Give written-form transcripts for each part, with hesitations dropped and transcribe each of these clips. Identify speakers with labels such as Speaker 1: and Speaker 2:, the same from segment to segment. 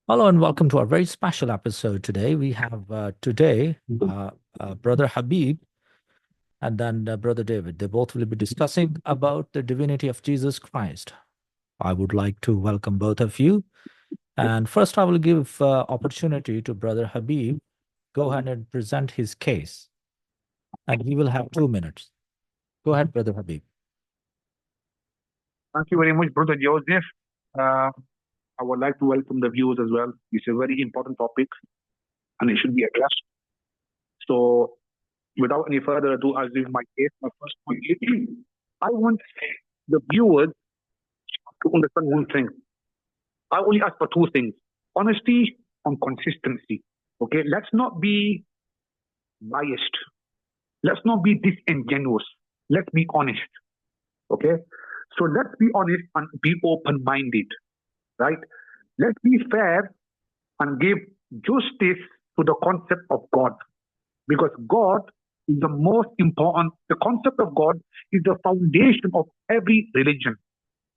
Speaker 1: Hello and welcome to our very special episode today. We have Brother Habib and then Brother David. They both will be discussing about the divinity of Jesus Christ. I would like to welcome both of you. And first I will give opportunity to Brother Habib. Go ahead and present his case. And he will have 2 minutes. Go ahead, Brother Habib.
Speaker 2: Thank you very much, Brother Joseph. I would like to welcome the viewers as well. It's a very important topic and it should be addressed. So, without any further ado, I'll give my case. My first point is, I want the viewers to understand one thing. I only ask for two things: honesty and consistency. Okay, let's not be biased. Let's not be disingenuous. Let's be honest. Okay, so let's be honest and be open-minded. Right? Let's be fair and give justice to the concept of God. Because God is the most important. The concept of God is the foundation of every religion.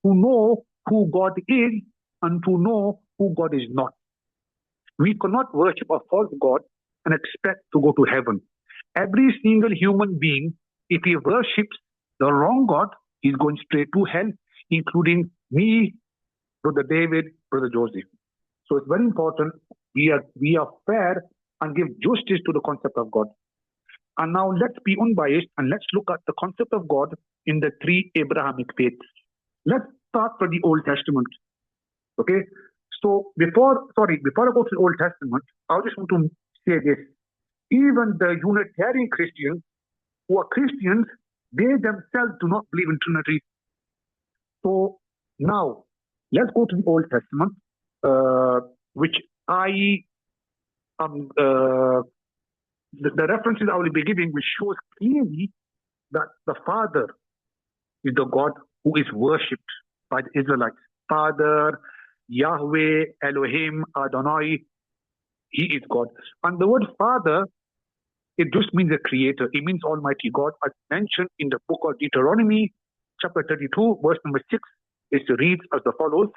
Speaker 2: To know who God is and to know who God is not. We cannot worship a false God and expect to go to heaven. Every single human being, if he worships the wrong God, is going straight to hell, including me, Brother David, Brother Joseph. So it's very important we are fair and give justice to the concept of God. And now let's be unbiased and let's look at the concept of God in the three Abrahamic faiths. Let's start from the Old Testament. Okay? So before I go to the Old Testament, I just want to say this. Even the Unitarian Christians who are Christians, they themselves do not believe in Trinity. So now, let's go to the Old Testament, which the references I will be giving will show clearly that the Father is the God who is worshipped by the Israelites. Father, Yahweh, Elohim, Adonai, He is God. And the word Father, it just means a creator. It means Almighty God, as mentioned in the book of Deuteronomy, chapter 32, verse number 6. It reads as follows: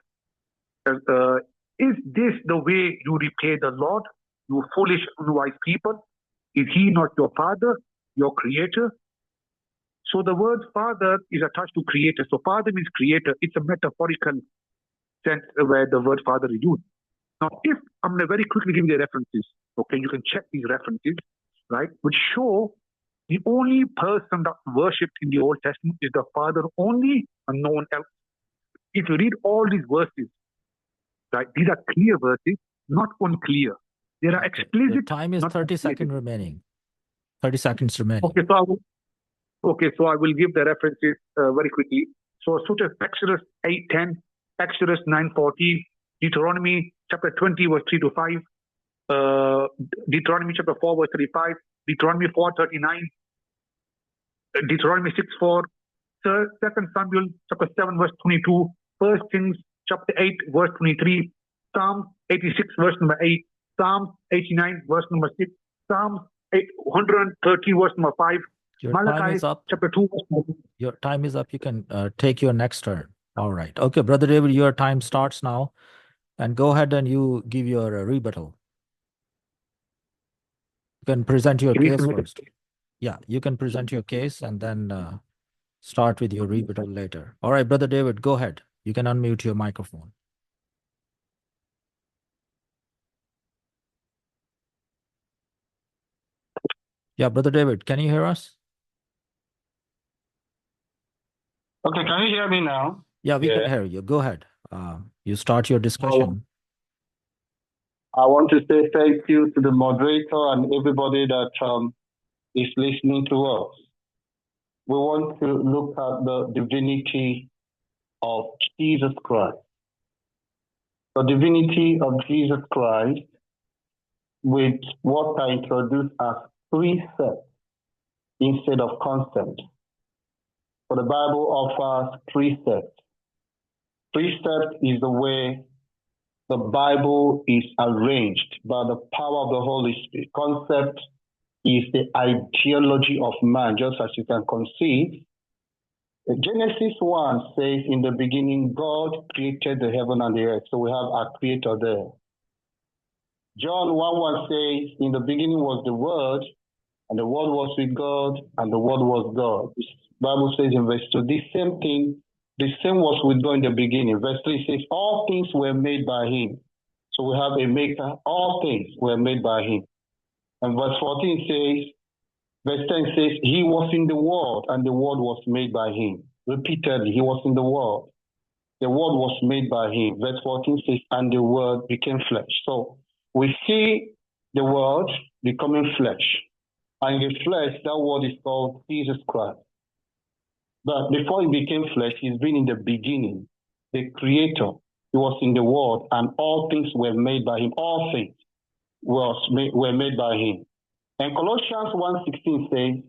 Speaker 2: is this the way you repay the Lord, you foolish and unwise people? Is He not your Father, your Creator? So the word Father is attached to Creator. So Father means Creator. It's a metaphorical sense where the word Father is used. Now, if I'm going to very quickly give you the references, okay, you can check these references, right, which show the only person that's worshipped in the Old Testament is the Father only and no one else. If you read all these verses, right, these are clear verses, not unclear. There are explicit.
Speaker 1: The time is 30 seconds remaining. 30 seconds remaining.
Speaker 2: Okay, so I will give the references very quickly. So such as Exodus 8:10, Exodus 9:14, Deuteronomy chapter 20, verse 3 to 5, Deuteronomy chapter 4, verse 35, Deuteronomy 4:39, Deuteronomy 6:4, 2 Samuel chapter 7, verse 22, 1 Kings chapter 8, verse 23, Psalm 86, verse number 8, Psalm 89, verse number 6, Psalm 130, verse number 5,
Speaker 1: Your
Speaker 2: Malachi
Speaker 1: time is up.
Speaker 2: chapter 2, verse number 2.
Speaker 1: Your time is up. You can take your next turn. All right. Okay, Brother David, your time starts now. And go ahead and you give your rebuttal. You can present your case first. Yeah, you can present your case and then start with your rebuttal later. All right, Brother David, go ahead. You can unmute your microphone. Yeah, Brother David, can you hear us?
Speaker 3: Okay, can you hear me now?
Speaker 1: Yeah, we can hear you. Go ahead. You start your discussion.
Speaker 3: I want to say thank you to the moderator and everybody that is listening to us. We want to look at the divinity of Jesus Christ. The divinity of Jesus Christ, with what I introduced as precepts instead of concepts. For the Bible offers precepts. Precept is the way the Bible is arranged by the power of the Holy Spirit. Concept is the ideology of man, just as you can conceive. Genesis 1 says, in the beginning, God created the heaven and the earth. So we have our creator there. John 1:1 says, in the beginning was the Word, and the Word was with God, and the Word was God. The Bible says in verse 2, the same thing, the same was with God in the beginning. Verse 3 says, all things were made by him. So we have a maker, all things were made by him. And verse 14 says, verse 10 says, he was in the world, and the world was made by him. Repeatedly, he was in the world. The word was made by him. Verse 14 says, and the word became flesh. So we see the word becoming flesh. And the flesh, that word is called Jesus Christ. But before he became flesh, he's been in the beginning, the creator. He was in the world, and all things were made by him. All things were made by him. And Colossians 1:16 says,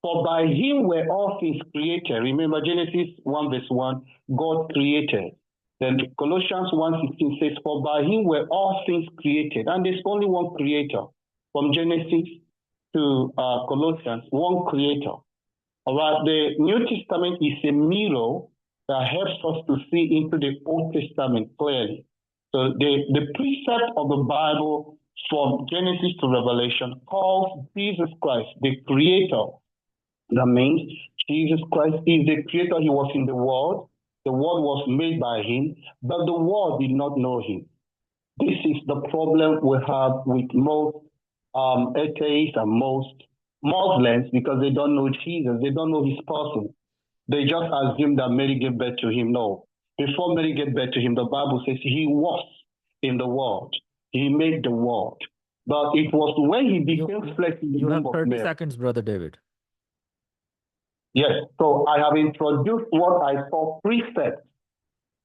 Speaker 3: for by him were all things created. Remember Genesis 1 verse 1, God created. Then Colossians 1:16 says, for by him were all things created. And there's only one creator. From Genesis to Colossians, one creator. All right, the New Testament is a mirror that helps us to see into the Old Testament clearly. So the precept of the Bible from Genesis to Revelation calls Jesus Christ the creator. That means Jesus Christ is the creator. He was in the world. The world was made by him, but the world did not know him. This is the problem we have with most atheists and most Muslims, because they don't know Jesus. They don't know his person. They just assume that Mary gave birth to him. No. Before Mary gave birth to him, the Bible says he was in the world. He made the world. But it was when he became flesh in the
Speaker 1: You have
Speaker 3: womb of
Speaker 1: 30
Speaker 3: Mary.
Speaker 1: seconds, Brother David.
Speaker 3: Yes, so I have introduced what I call precepts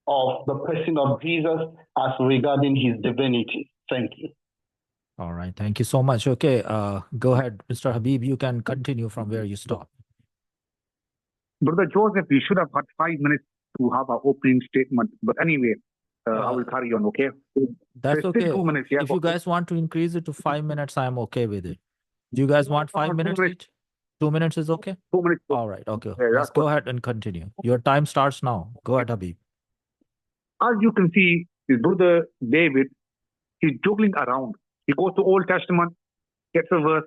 Speaker 3: of the person of Jesus as regarding his divinity. Thank you.
Speaker 1: All right. Thank you so much. Okay. Go ahead, Mr. Habib. You can continue from where you stopped.
Speaker 2: Brother Joseph, we should have had 5 minutes to have our opening statement. But anyway, I will carry on, okay?
Speaker 1: That's
Speaker 2: There's still
Speaker 1: okay.
Speaker 2: 2 minutes, yeah.
Speaker 1: If you guys want to increase it to 5 minutes, I'm okay with it. Do you guys want 5 minutes each? 2 minutes is okay?
Speaker 2: 2 minutes.
Speaker 1: All right. Okay.
Speaker 2: Yeah,
Speaker 1: Let's go ahead and continue. Your time starts now. Go ahead, Habib.
Speaker 2: As you can see, his brother David, he's juggling around. He goes to Old Testament, gets a verse,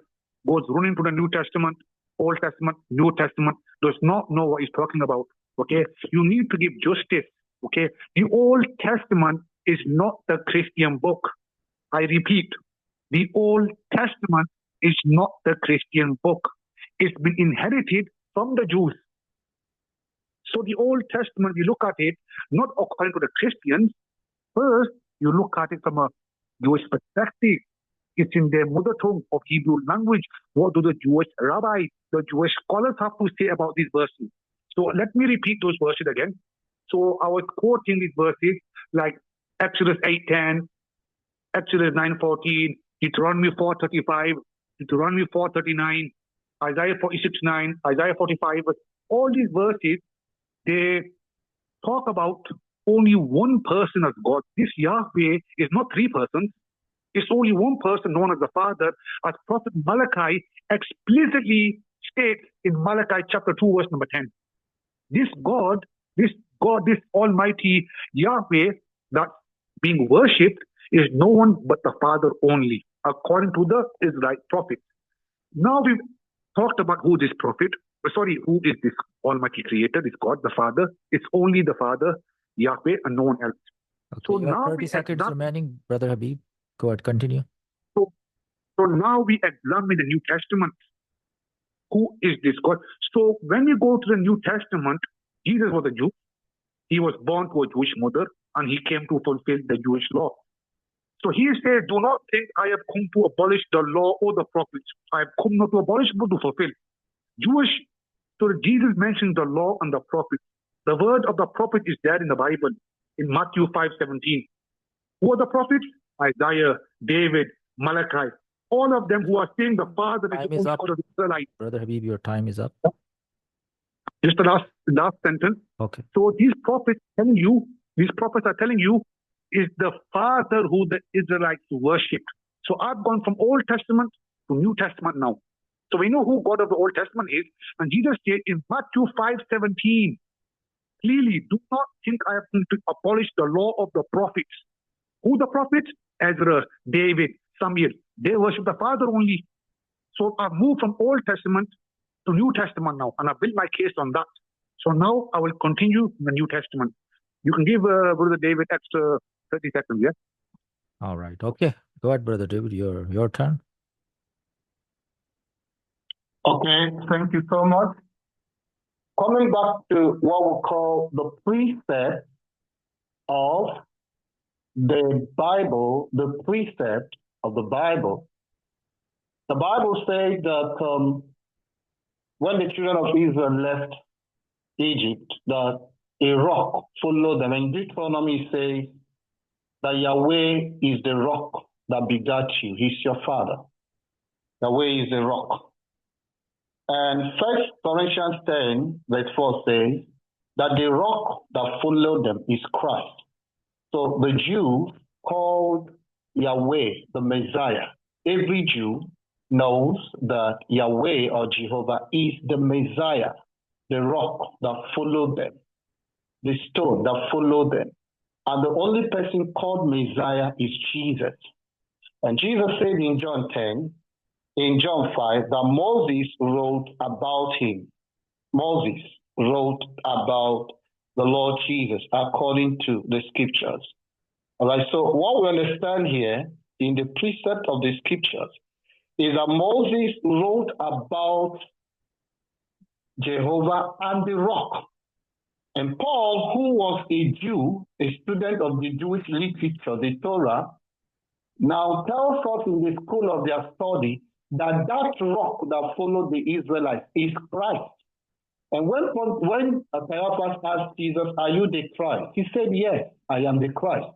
Speaker 2: goes running to the New Testament, Old Testament, New Testament, does not know what he's talking about. Okay? You need to give justice. Okay? The Old Testament is not the Christian book. I repeat, the Old Testament is not the Christian book. It's been inherited from the Jews. So the Old Testament, you look at it, not according to the Christians. First, you look at it from a Jewish perspective. It's in their mother tongue of Hebrew language. What do the Jewish rabbis, the Jewish scholars have to say about these verses? So let me repeat those verses again. So I was quoting these verses like Exodus 8:10, Exodus 9:14, Deuteronomy 4:35, Deuteronomy 4:39, Isaiah 46:9, Isaiah 45. All these verses, they talk about only one person as God. This Yahweh is not three persons. It's only one person known as the Father, as Prophet Malachi explicitly states in Malachi chapter 2, verse number 10. This God, this Almighty Yahweh that's being worshipped is no one but the Father only, according to the Israelite prophet. Now we've talked about who this prophet, who is this Almighty Creator, this God, the Father. It's only the Father, Yahweh, and no one else.
Speaker 1: Okay,
Speaker 2: So
Speaker 1: you have
Speaker 2: now
Speaker 1: 30 seconds remaining, Brother Habib. Go ahead, continue.
Speaker 2: So now we examine the New Testament. Who is this God? So when we go to the New Testament, Jesus was a Jew. He was born to a Jewish mother, and he came to fulfill the Jewish law. So he says, do not think I have come to abolish the law or the prophets. I have come not to abolish, but to fulfill. So Jesus mentioned the law and the prophets. The word of the prophet is there in the Bible, in Matthew 5:17. Who are the prophets? Isaiah, David, Malachi. All of them who are saying the Father is the only God of the Israelites.
Speaker 1: Brother Habib, your time is up.
Speaker 2: Just the last sentence.
Speaker 1: Okay.
Speaker 2: So these prophets are telling you is the Father who the Israelites worshipped. So I've gone from Old Testament to New Testament now. So we know who God of the Old Testament is. And Jesus said in Matthew 5:17, clearly, do not think I have come to abolish the law of the prophets. Who the prophets? Ezra, David, some years. They worship the Father only. So I've moved from Old Testament to New Testament now, and I built my case on that. So now I will continue the New Testament. You can give Brother David extra 30 seconds, yeah?
Speaker 1: All right. Okay. Go ahead, Brother David. Your turn.
Speaker 3: Okay, thank you so much. Coming back to what we call the precept of the Bible, the precept of the Bible. The Bible says that when the children of Israel left Egypt, that a rock followed them. And Deuteronomy says that Yahweh is the rock that begat you. He's your father. Yahweh is the rock. And 1 Corinthians 10, verse 4 says that the rock that followed them is Christ. So the Jews called Yahweh the Messiah. Every Jew knows that Yahweh or Jehovah is the Messiah, the rock that followed them, the stone that followed them. And the only person called Messiah is Jesus. And Jesus said in John 10, in John 5, that Moses wrote about him. Moses wrote about the Lord Jesus according to the scriptures. All right, so what we understand here in the precept of the scriptures is that Moses wrote about Jehovah and the rock. And Paul, who was a Jew, a student of the Jewish literature, the Torah, now tells us in the school of their study that rock that followed the Israelites is Christ. And when Caiaphas asked Jesus, "Are you the Christ?" he said, "Yes, I am the Christ.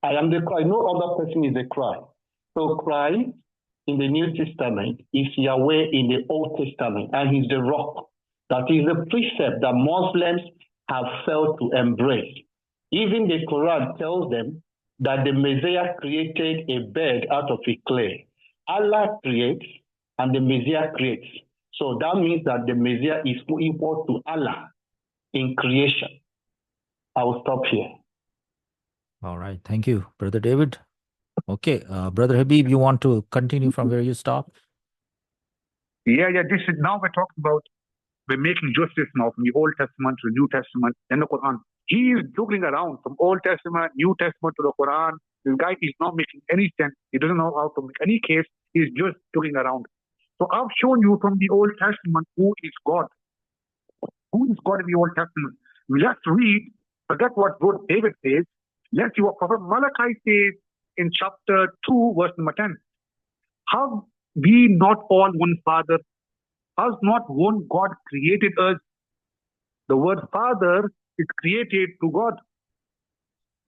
Speaker 3: I am the Christ. No other person is the Christ." So Christ in the New Testament is Yahweh in the Old Testament, and he's the rock. That is the precept that Muslims have failed to embrace. Even the Quran tells them that the Messiah created a bird out of a clay. Allah creates and the Messiah creates. So that means that the Messiah is equal to Allah in creation. I will stop here.
Speaker 1: All right. Thank you, Brother David. Okay. Brother Habib, you want to continue from where you stopped?
Speaker 2: Yeah. This is now we're talking about, we're making justice now from the Old Testament to the New Testament and the Quran. He is juggling around from Old Testament, New Testament to the Quran. This guy is not making any sense. He doesn't know how to make any case. He's just juggling around. So I've shown you from the Old Testament who is God. Who is God in the Old Testament? Let's read, forget what David says. Let's see what Prophet Malachi says in chapter 2, verse number 10. Have we not all one Father? Has not one God created us? The word Father is created to God.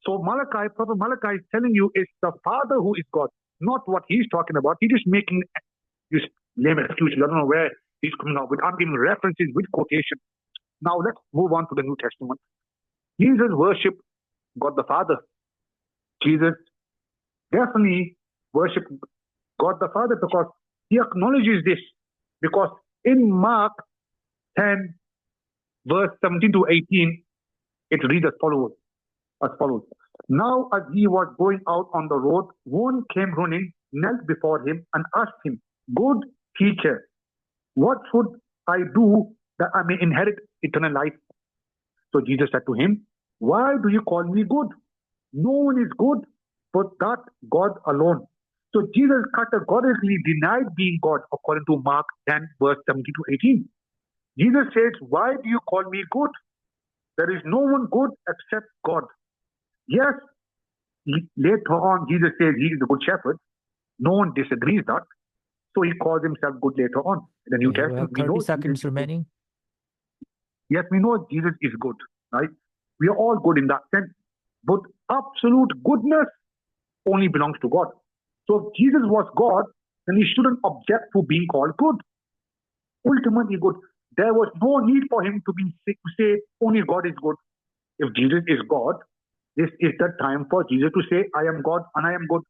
Speaker 2: So Prophet Malachi is telling you it's the Father who is God, not what he's talking about. He's just making this lame excuse. I don't know where he's coming out with. I'm giving references with quotation. Now let's move on to the New Testament. Jesus worshiped God the Father. Jesus definitely worshiped God the Father because he acknowledges this. Because in Mark 10, verse 17 to 18, it reads as follows. Now as he was going out on the road, one came running, knelt before him and asked him, "Good teacher, what should I do that I may inherit eternal life?" So Jesus said to him, "Why do you call me good? No one is good but that God alone." So Jesus categorically denied being God according to Mark 10, verse 17 to 18. Jesus says, "Why do you call me good? There is no one good except God." Yes, later on, Jesus says he is the good shepherd. No one disagrees that. So he calls himself good later on. In the New Testament,
Speaker 1: we have 30 seconds remaining.
Speaker 2: Yes, we know Jesus is good, right? We are all good in that sense. But absolute goodness only belongs to God. So if Jesus was God, then he shouldn't object to being called good. Ultimately good. There was no need for him to say only God is good. If Jesus is God, this is the time for Jesus to say, "I am God and I am good."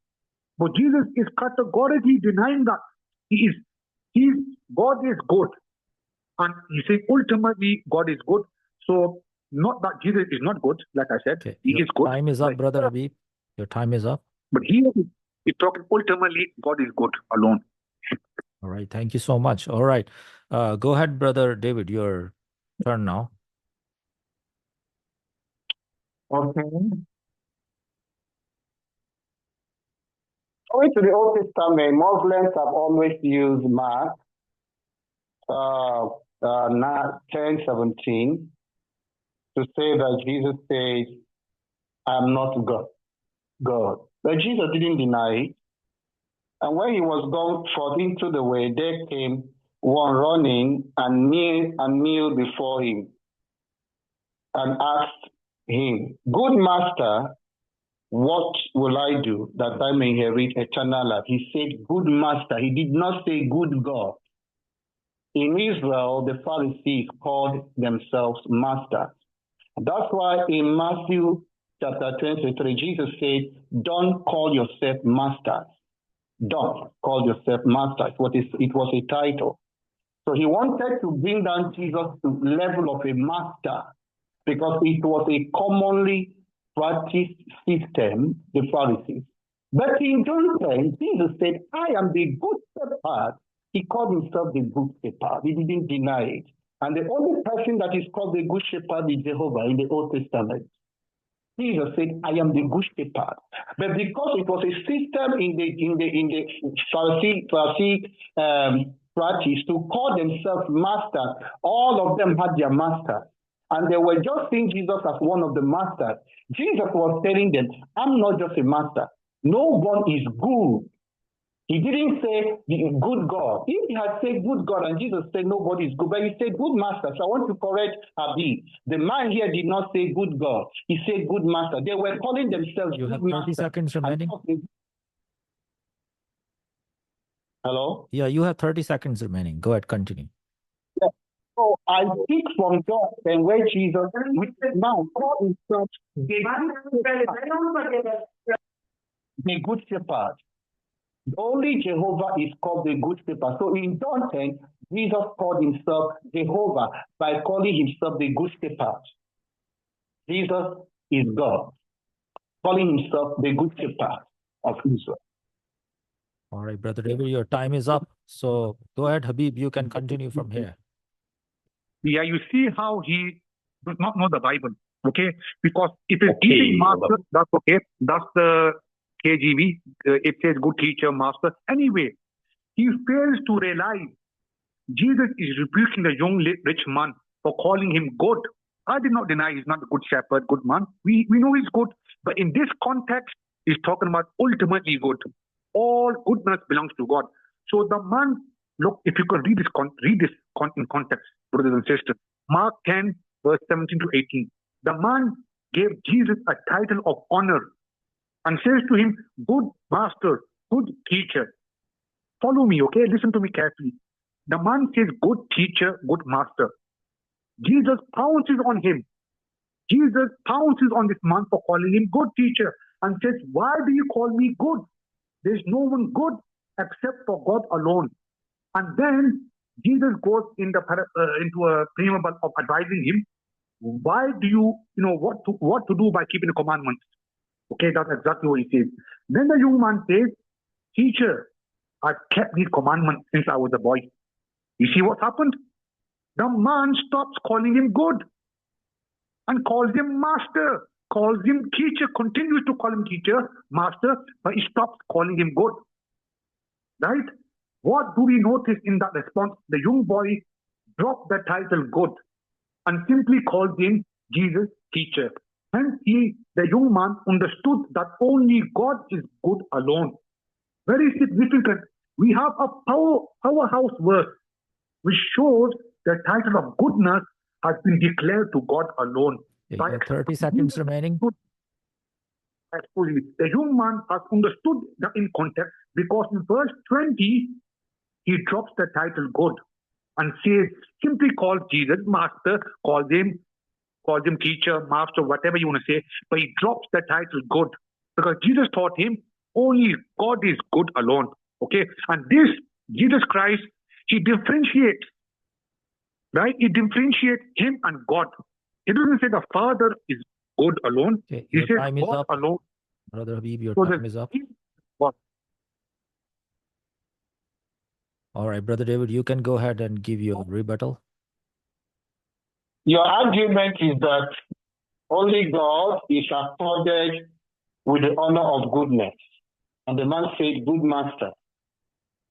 Speaker 2: But Jesus is categorically denying that. God is good. And he says ultimately God is good. So not that Jesus is not good, like I said.
Speaker 1: Okay.
Speaker 2: He is good.
Speaker 1: Time is up, Brother Habib. Your time is up.
Speaker 2: But here It's talking ultimately God is good alone.
Speaker 1: All right. Thank you so much. All right. Go ahead, Brother David. Your turn now.
Speaker 3: Okay. Going to the Old Testament, Muslims have always used Mark 10:17 to say that Jesus says, I am not God. But Jesus didn't deny it. And when he was gone forth into the way, there came one running and kneeled before him and asked him, Good master, what will I do that I may inherit eternal life? He said, Good master. He did not say good God. In Israel, the Pharisees called themselves masters. That's why in Matthew chapter 23, Jesus said, Don't call yourself masters. Don't call yourself masters. It was a title. So he wanted to bring down Jesus to the level of a master because it was a commonly practiced system, the Pharisees. But in John 10, Jesus said, I am the good shepherd. He called himself the good shepherd. He didn't deny it. And the only person that is called the good shepherd is Jehovah in the Old Testament. Jesus said, I am the good shepherd. But because it was a system in the Pharisee practice to call themselves masters, all of them had their masters. And they were just seeing Jesus as one of the masters. Jesus was telling them, I'm not just a master. No one is good. He didn't say good God. If he had said good God and Jesus said nobody is good, but he said good master. So I want to correct Habib. The man here did not say good God. He said good master. They were calling themselves
Speaker 1: You have
Speaker 3: good
Speaker 1: 30
Speaker 3: master.
Speaker 1: seconds remaining.
Speaker 3: Hello?
Speaker 1: Yeah, you have 30 seconds remaining. Go ahead, continue.
Speaker 3: Yeah. So I speak from God and where Jesus now called himself the good shepherd. Only Jehovah is called the good shepherd. So in John 10, Jesus called himself Jehovah by calling himself the good shepherd. Jesus is God, calling himself the good shepherd of Israel.
Speaker 1: All right, Brother David, your time is up. So go ahead, Habib. You can continue from here.
Speaker 2: Yeah, you see how he does not know the Bible, okay? Because it is teaching master, that's okay. That's the KGV. It says good teacher, master. Anyway, he fails to realize Jesus is rebuking the young rich man for calling him good. I did not deny he's not a good shepherd, good man. We know he's good. But in this context, he's talking about ultimately good. All goodness belongs to God. So the man, look, if you could read this in context, brothers and sisters, Mark 10, verse 17 to 18. The man gave Jesus a title of honor and says to him, good master, good teacher. Follow me, okay? Listen to me carefully. The man says, good teacher, good master. Jesus pounces on him. Jesus pounces on this man for calling him good teacher and says, why do you call me good? There's no one good except for God alone. And then Jesus goes into a preamble of advising him, why do you know what to do by keeping the commandments? Okay, that's exactly what he says. Then the young man says, teacher, I've kept these commandments since I was a boy. You see what happened? The man stops calling him good and calls him master, calls him teacher, continues to call him teacher, master, but he stops calling him good. Right? What do we notice in that response? The young boy dropped the title good and simply called him Jesus teacher. Hence, the young man understood that only God is good alone. Very significant. We have a powerhouse verse which shows the title of goodness has been declared to God alone.
Speaker 1: You have 30 seconds remaining.
Speaker 2: Absolutely. The young man has understood that in context because in verse 20, he drops the title good and says, simply calls Jesus master, calls him teacher, master, whatever you want to say, but he drops the title good because Jesus taught him only God is good alone. Okay? And this, Jesus Christ, he differentiates, right? He differentiates him and God. He doesn't say the Father is good alone.
Speaker 1: Okay,
Speaker 2: He
Speaker 1: your
Speaker 2: says
Speaker 1: time is
Speaker 2: God
Speaker 1: up.
Speaker 2: alone.
Speaker 1: Brother Habib, your
Speaker 2: So
Speaker 1: time is up.
Speaker 2: What?
Speaker 1: All right, Brother David, you can go ahead and give your rebuttal.
Speaker 3: Your argument is that only God is accorded with the honor of goodness. And the man said, good master.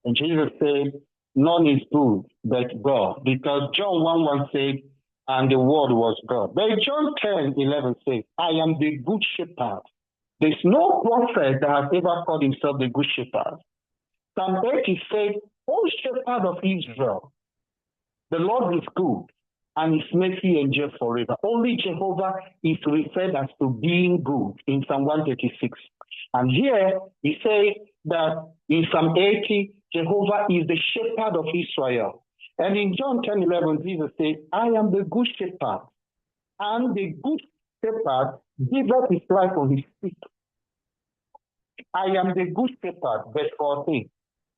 Speaker 3: And Jesus said, none is good but God. Because John 1:1 said, and the word was God. But John 10:11 says, I am the good shepherd. There's no prophet that has ever called himself the good shepherd. Psalm 80 said, O shepherd of Israel, the Lord is good, and his mercy endures forever. Only Jehovah is referred as to being good in Psalm 136. And here he says that in Psalm 80, Jehovah is the shepherd of Israel. And in John 10:11, Jesus says, I am the good shepherd, and the good shepherd giveth his life for his sheep. I am the good shepherd, verse 14,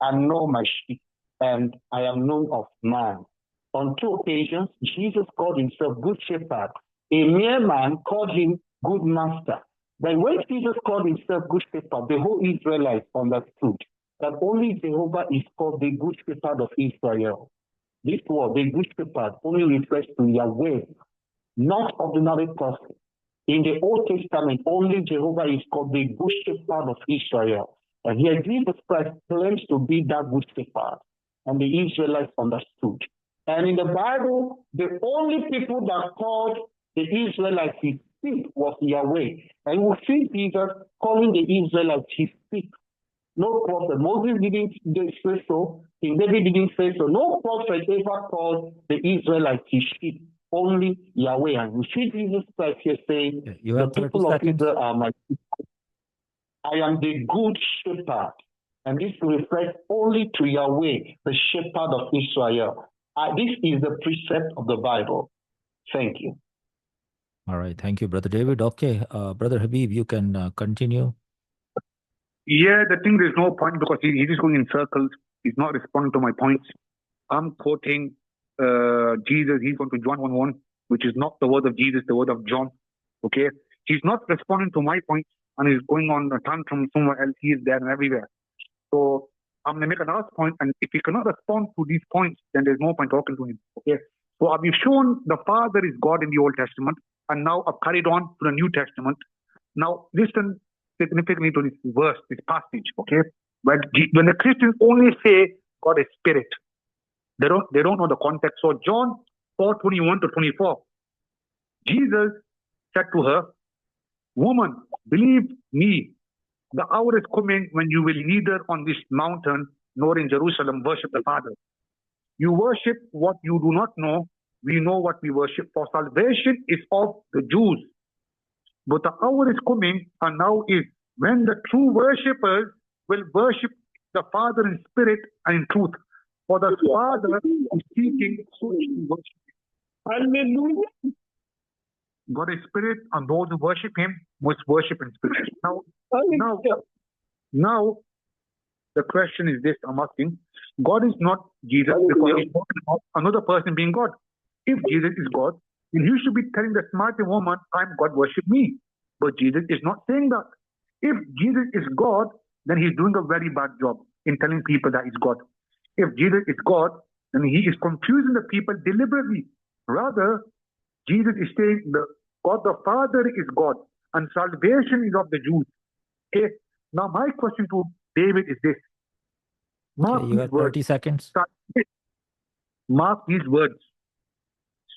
Speaker 3: and know my sheep, and I am known of man. On 2 occasions, Jesus called himself good shepherd. A mere man called him good master. But when Jesus called himself good shepherd, the whole Israelites understood that only Jehovah is called the good shepherd of Israel. This word, the good shepherd, only refers to Yahweh, not ordinary person. In the Old Testament, only Jehovah is called the good shepherd of Israel. And here Jesus Christ claims to be that good shepherd. And the Israelites understood. And in the Bible, the only people that called the Israelites his sheep was Yahweh. And we see Jesus calling the Israelites his sheep. No prophet. Moses didn't say so. King David didn't say so. No prophet ever called the Israelites his sheep. Only Yahweh. And we see Jesus Christ here saying,
Speaker 1: You have
Speaker 3: the
Speaker 1: 30
Speaker 3: people of
Speaker 1: seconds.
Speaker 3: Israel are my people. I am the good shepherd. And this refers only to Yahweh, the shepherd of Israel. This is the precept of the Bible. Thank you.
Speaker 1: All right. Thank you, Brother David. Okay. Brother Habib, you can continue.
Speaker 2: Yeah, the thing there's no point because he's just going in circles. He's not responding to my points. I'm quoting Jesus. He's going to John 1:1, which is not the word of Jesus, the word of John. Okay? He's not responding to my points and he's going on a tantrum somewhere else. He is there and everywhere. So I'm going to make another point, and if he cannot respond to these points, then there's no point talking to him. Okay? So I've shown the Father is God in the Old Testament, and now I've carried on to the New Testament. Now listen significantly to this verse, this passage, okay? When the Christians only say God is spirit, they don't know the context. So John 4:21-24, Jesus said to her, woman, believe me, the hour is coming when you will neither on this mountain nor in Jerusalem worship the Father. You worship what you do not know. We know what we worship, for salvation is of the Jews. But the hour is coming, and now is, when the true worshippers will worship the Father in spirit and in truth. For the Father is seeking such to worship Him. Hallelujah. God is spirit, and those who worship Him must worship in spirit. Now, the question is this: I'm asking, God is not Jesus because He's talking about another person being God. If Jesus is God, then He should be telling the smart woman, "I'm God, worship me." But Jesus is not saying that. If Jesus is God, then He's doing a very bad job in telling people that He's God. If Jesus is God, then He is confusing the people deliberately. Rather, Jesus is saying that God the Father is God and salvation is of the Jews. Okay. Now my question to David is this. Mark
Speaker 1: You have 30 seconds.
Speaker 2: Mark these words.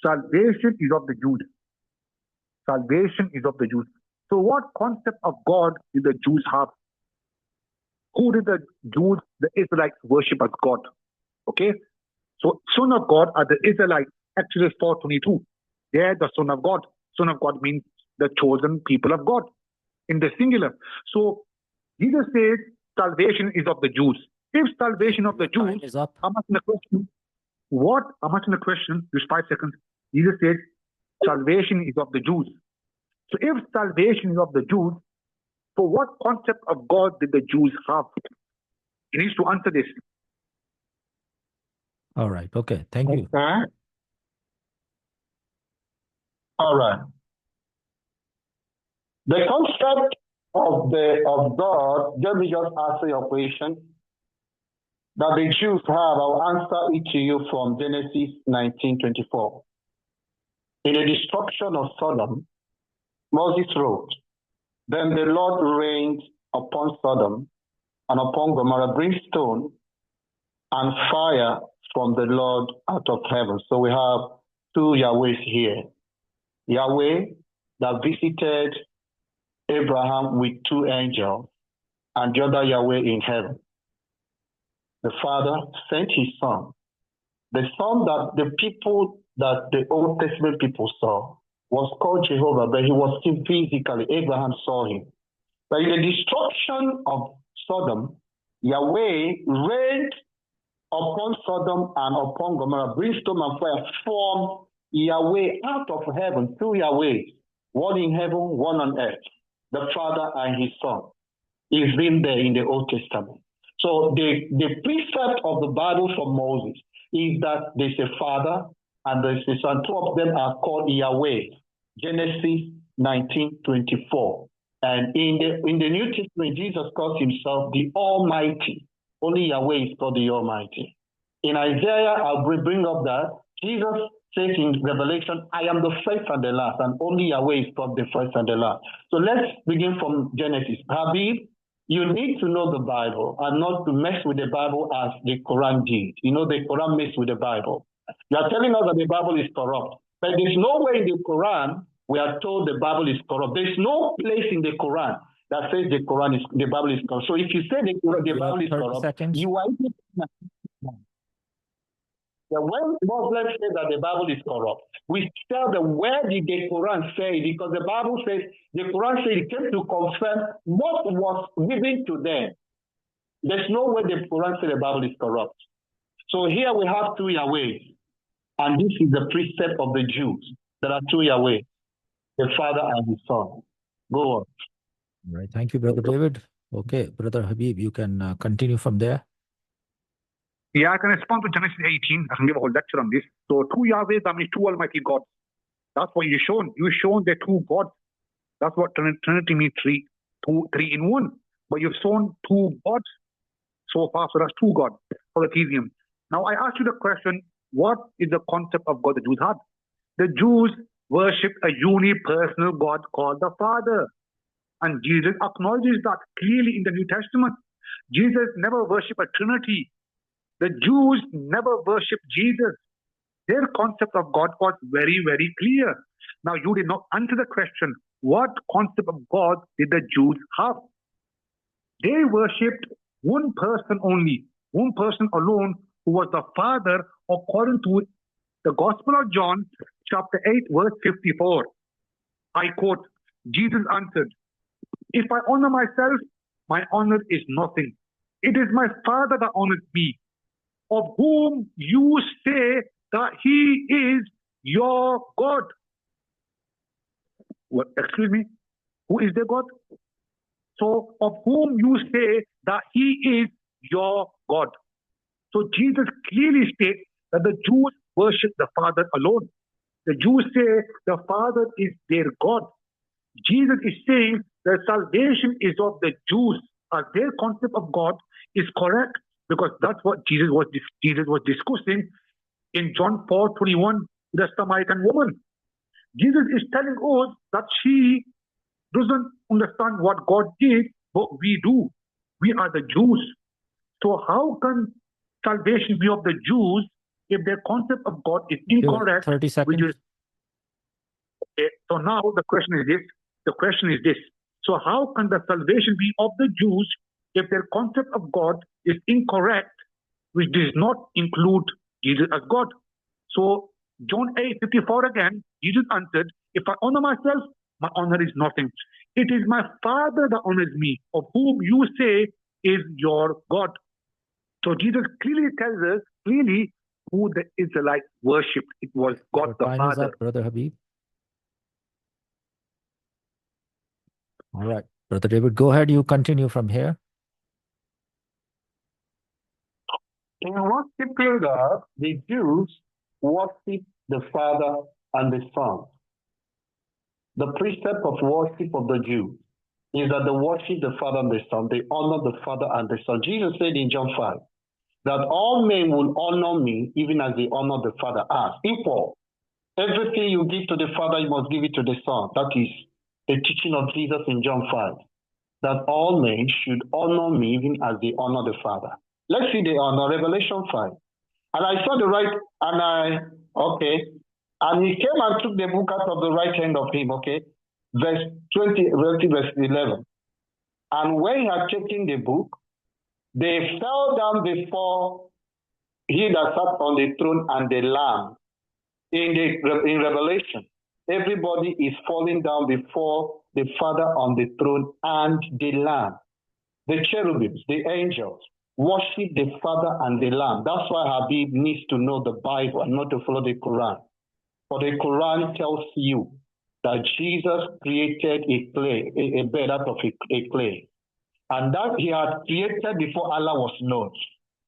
Speaker 2: Salvation is of the Jews. Salvation is of the Jews. So what concept of God did the Jews have? Who did the Jews, the Israelites, worship as God? Okay. So Son of God are the Israelites. Exodus 4:22. They're the Son of God. Son of God means the chosen people of God in the singular. So Jesus says salvation is of the Jews. If salvation of the Jews,
Speaker 1: Is up.
Speaker 2: I'm asking the question. What? I'm asking the question. Just 5 seconds. Jesus said salvation is of the Jews. So if salvation is of the Jews, so what concept of God did the Jews have? He needs to answer this.
Speaker 1: All right. Okay. Thank you.
Speaker 3: Okay. All right. The concept of God, let me just answer your question. that the Jews have, I'll answer it to you from Genesis 19:24. In the destruction of Sodom, Moses wrote, "Then the Lord rained upon Sodom and upon Gomorrah brimstone and fire from the Lord out of heaven." So we have two Yahwehs here. Yahweh that visited Abraham with two angels, and the other Yahweh in heaven. The Father sent his Son. The Son that the people that the Old Testament people saw was called Jehovah, but he was still physically. Abraham saw him. But in the destruction of Sodom, Yahweh rained upon Sodom and upon Gomorrah brimstone and fire from Yahweh out of heaven, two Yahwehs, one in heaven, one on earth, the Father and his Son. Is been there in the Old Testament. So the precept of the Bible from Moses is that there's a Father and there's a Son. Two of them are called Yahweh. Genesis 19:24. And in the New Testament, Jesus calls himself the Almighty. Only Yahweh is called the Almighty. In Isaiah, I'll bring up that Jesus says in Revelation, "I am the first and the last," and only Yahweh is called the first and the last. So let's begin from Genesis. Habib, you need to know the Bible and not to mess with the Bible as the Quran did. You know, the Quran messed with the Bible. You are telling us that the Bible is corrupt. But there's no way in the Quran we are told the Bible is corrupt. There's no place in the Quran that says the Bible is corrupt. So if you say the Bible is corrupt, you are... When Muslims say that the Bible is corrupt, we tell them, where did the Quran say? Because the Bible says, the Quran says it came to confirm what was given to them. There's no way the Quran says the Bible is corrupt. So here we have two Yahwehs, and this is the precept of the Jews. There are two Yahwehs, the Father and the Son. Go on.
Speaker 1: All right. Thank you, Brother David. Okay, Brother Habib, you can continue from there.
Speaker 2: Yeah, I can respond to Genesis 18. I can give a whole lecture on this. So two Yahwehs, that means two Almighty gods. That's what you've shown. You've shown the two gods. That's what Trinity means, three in one. But you've shown two gods so far. So that's two gods, polytheism. Now I ask you the question, what is the concept of God the Jews had? The Jews worship a unipersonal God called the Father. And Jesus acknowledges that clearly in the New Testament. Jesus never worshipped a Trinity. The Jews never worshipped Jesus. Their concept of God was very, very clear. Now, you did not answer the question, what concept of God did the Jews have? They worshipped one person only, one person alone, who was the Father, according to the Gospel of John, chapter 8, verse 54. I quote, Jesus answered, "If I honor myself, my honor is nothing. It is my Father that honors me, of whom you say that he is your God." What, excuse me? Who is their God? So, of whom you say that he is your God. So, Jesus clearly states that the Jews worship the Father alone. The Jews say the Father is their God. Jesus is saying that salvation is of the Jews, as their concept of God is correct, because that's what Jesus was discussing in John 4:21, the Samaritan woman. Jesus is telling us that she doesn't understand what God is, but we do. We are the Jews. So how can salvation be of the Jews if their concept of God is incorrect?
Speaker 1: 30 seconds.
Speaker 2: So now the question is this. So how can the salvation be of the Jews if their concept of God is incorrect, which does not include Jesus as God? So John 8:54 again, Jesus answered, "If I honor myself, my honor is nothing. It is my Father that honors me, of whom you say is your God." So Jesus clearly tells us who the Israelites worshipped. It was God the
Speaker 1: Time is
Speaker 2: Father.
Speaker 1: up, Brother Habib. All right, Brother David, go ahead. You continue from here.
Speaker 3: In worshiping God, the Jews worship the Father and the Son. The precept of worship of the Jews is that they worship the Father and the Son. They honor the Father and the Son. Jesus said in John 5, that all men will honor me even as they honor the Father as equal. Everything you give to the Father, you must give it to the Son. That is the teaching of Jesus in John 5, that all men should honor me even as they honor the Father. Let's see the honor, Revelation 5. And I saw the right, and he came and took the book out of the right hand of him, verse 20, verse 11. And when he had taken the book, they fell down before he that sat on the throne and the Lamb. In Revelation, everybody is falling down before the Father on the throne and the Lamb. The cherubims, the angels, worship the Father and the Lamb. That's why Habib needs to know the Bible and not to follow the Quran. For the Quran tells you that Jesus created a bed out of a clay. And that he had created before Allah was known.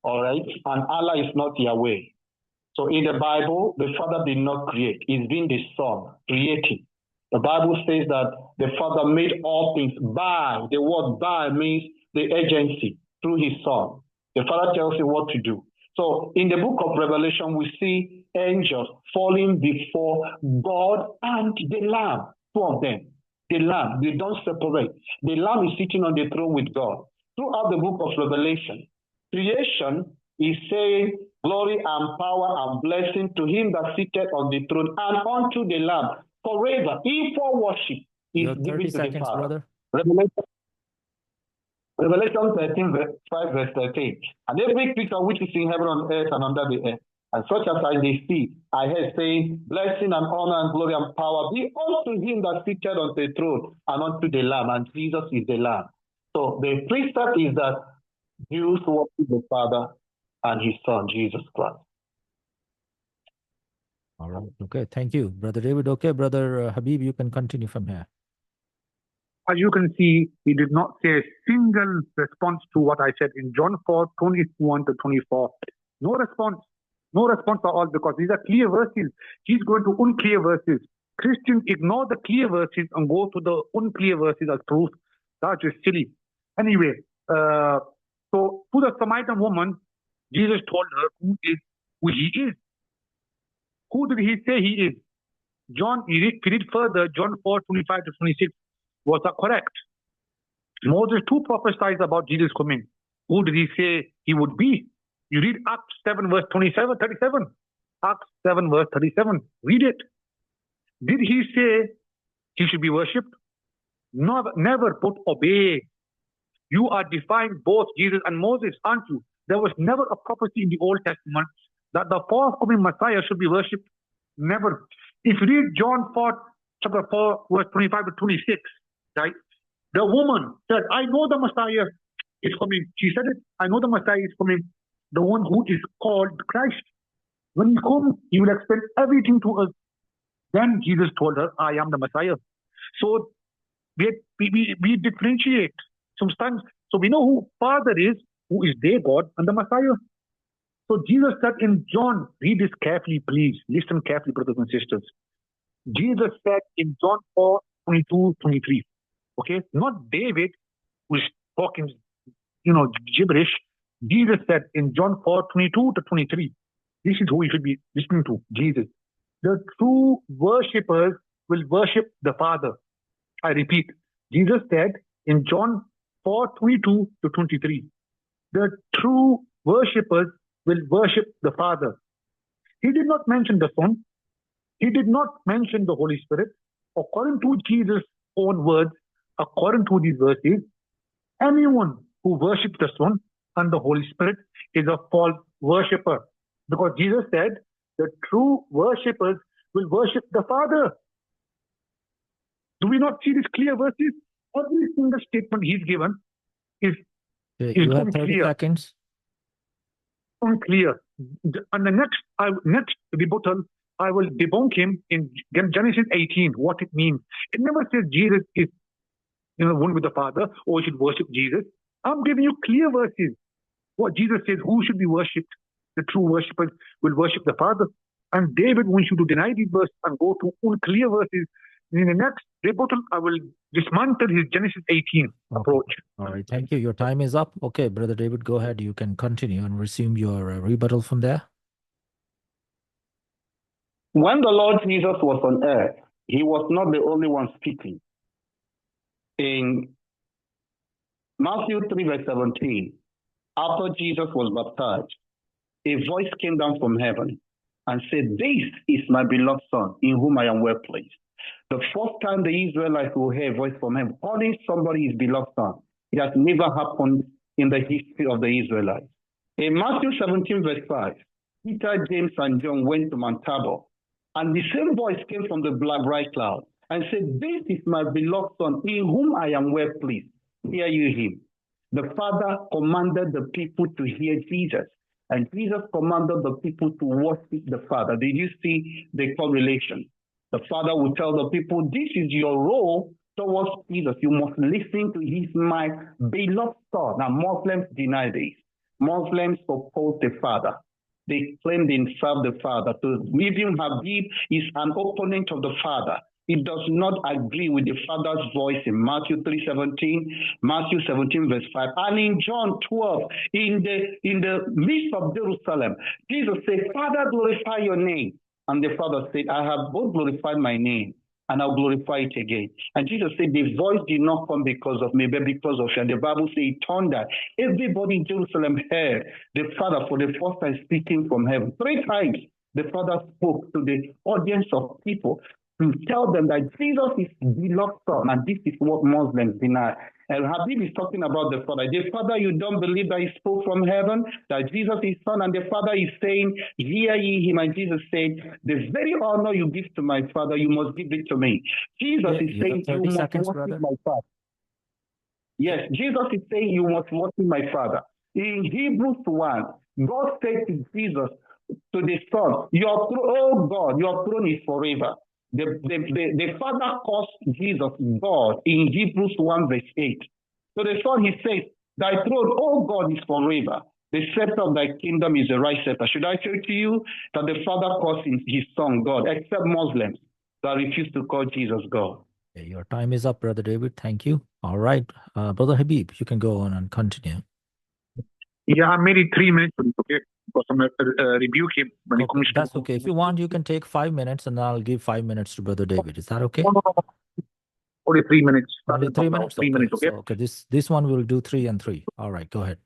Speaker 3: All right? And Allah is not Yahweh. So in the Bible, the Father did not create. It's been the Son creating. The Bible says that the Father made all things by. The word by means the agency through his Son. The Father tells you what to do. So in the book of Revelation, we see angels falling before God and the Lamb. Two of them. The Lamb, they don't separate. The Lamb is sitting on the throne with God. Throughout the book of Revelation, creation is saying glory and power and blessing to him that sitteth on the throne and unto the Lamb forever. Equal worship is given to the Father. Brother. Revelation 13, verse 5, verse 13. And every creature which is in heaven, on earth, and under the earth, and such as I may see, I heard saying, blessing and honor and glory and power be unto him that sitteth on the throne and unto the Lamb, and Jesus is the Lamb. So the precept is that Jews worship the Father and his Son, Jesus Christ.
Speaker 1: All right. Okay. Thank you, Brother David. Okay, Brother Habib, you can continue from here.
Speaker 2: As you can see, he did not say a single response to what I said in John 4, 21 to 24. No response. No response at all, because these are clear verses. He's going to unclear verses. Christians ignore the clear verses and go to the unclear verses as truth. That's just silly. Anyway, so to the Samaritan woman, Jesus told her who he is. Who did he say he is? John, if you read further, John 4, 25 to 26, was that correct? Moses too prophesied about Jesus coming. Who did he say he would be? You read Acts 7 verse 37. Acts 7 verse 37. Read it. Did he say he should be worshipped? No, never put obey. You are defying both Jesus and Moses, aren't you? There was never a prophecy in the Old Testament that the forthcoming Messiah should be worshipped. Never. If you read John 4, chapter 4, verse 25 to 26, right? The woman said, I know the Messiah is coming. She said it. I know the Messiah is coming. The one who is called Christ. When he comes, he will explain everything to us. Then Jesus told her, I am the Messiah. So we differentiate sometimes. So we know who Father is, who is their God, and the Messiah. So Jesus said in John, read this carefully, please. Listen carefully, brothers and sisters. Jesus said in John 4, 22, 23. Okay? Not David, who is talking, gibberish. Jesus said in John 4, 22 to 23. This is who you should be listening to, Jesus. The true worshippers will worship the Father. I repeat, Jesus said in John 4, 22 to 23. The true worshippers will worship the Father. He did not mention the Son. He did not mention the Holy Spirit. According to Jesus' own words, according to these verses, anyone who worships the Son and the Holy Spirit is a false worshipper. Because Jesus said, the true worshippers will worship the Father. Do we not see these clear verses? Every single statement he's given is
Speaker 1: you have 30 seconds.
Speaker 2: Unclear. And the next rebuttal, I will debunk him in Genesis 18, what it means. It never says Jesus is one with the Father, or should worship Jesus. I'm giving you clear verses. What Jesus says, who should be worshipped? The true worshippers will worship the Father. And David wants you to deny these verses and go to unclear verses. In the next rebuttal, I will dismantle his Genesis 18 approach.
Speaker 1: All right, thank you. Your time is up. Okay, Brother David, go ahead. You can continue and resume your rebuttal from there.
Speaker 3: When the Lord Jesus was on earth, he was not the only one speaking. In Matthew 3 verse 17, after Jesus was baptized, a voice came down from heaven and said, "This is my beloved Son, in whom I am well pleased." The first time the Israelites will hear a voice from heaven calling somebody his beloved Son, it has never happened in the history of the Israelites. In Matthew 17 verse 5, Peter, James, and John went to Mount Tabor, and the same voice came from the bright cloud and said, "This is my beloved Son, in whom I am well pleased. Hear you him." The Father commanded the people to hear Jesus, and Jesus commanded the people to worship the Father. Did you see the correlation? The Father will tell the people, "This is your role towards Jesus. You must listen to his my beloved Son." Now, Muslims deny this. Muslims oppose the Father. They claim they serve the Father. So even Habib is an opponent of the Father. He does not agree with the Father's voice in Matthew 3:17, Matthew 17 verse 5, and in John 12, in the midst of Jerusalem, Jesus said, "Father, glorify your name." And the Father said, "I have both glorified my name, and I'll glorify it again." And Jesus said, "The voice did not come because of me, but because of you." And the Bible says it thundered. Everybody in Jerusalem heard the Father for the first time speaking from heaven. 3 times the Father spoke to the audience of people to tell them that Jesus is the beloved Son, and this is what Muslims deny. And Habib is talking about the Father. The Father, you don't believe that he spoke from heaven, that Jesus is Son, and the Father is saying, "Hear ye him." And Jesus said, "The very honor you give to my Father, you must give it to me." Jesus is saying, "You must worship my Father." Yes, Jesus is saying, "You must worship my Father." In Hebrews 1, God said to Jesus, to the Son, "Oh God, your throne is forever." The Father calls Jesus God in Hebrews 1 verse 8. So the Son, he says, "Thy throne, O God, is forever. The scepter of thy kingdom is the right scepter." Should I say to you that the Father calls his Son God, except Muslims that refuse to call Jesus God?
Speaker 1: Okay, your time is up, Brother David. Thank you. All right. Brother Habib, you can go on and continue.
Speaker 2: Yeah, I made it 3 minutes, okay? Because I'm going to rebuke him when he
Speaker 1: Okay,
Speaker 2: comes.
Speaker 1: that's okay. If you want, you can take 5 minutes, and I'll give 5 minutes to Brother David. Is that okay?
Speaker 2: No. Only 3 minutes.
Speaker 1: Only 3 minutes?
Speaker 2: 3 minutes, okay?
Speaker 1: So, okay, this one will do 3 and 3. All right, go ahead.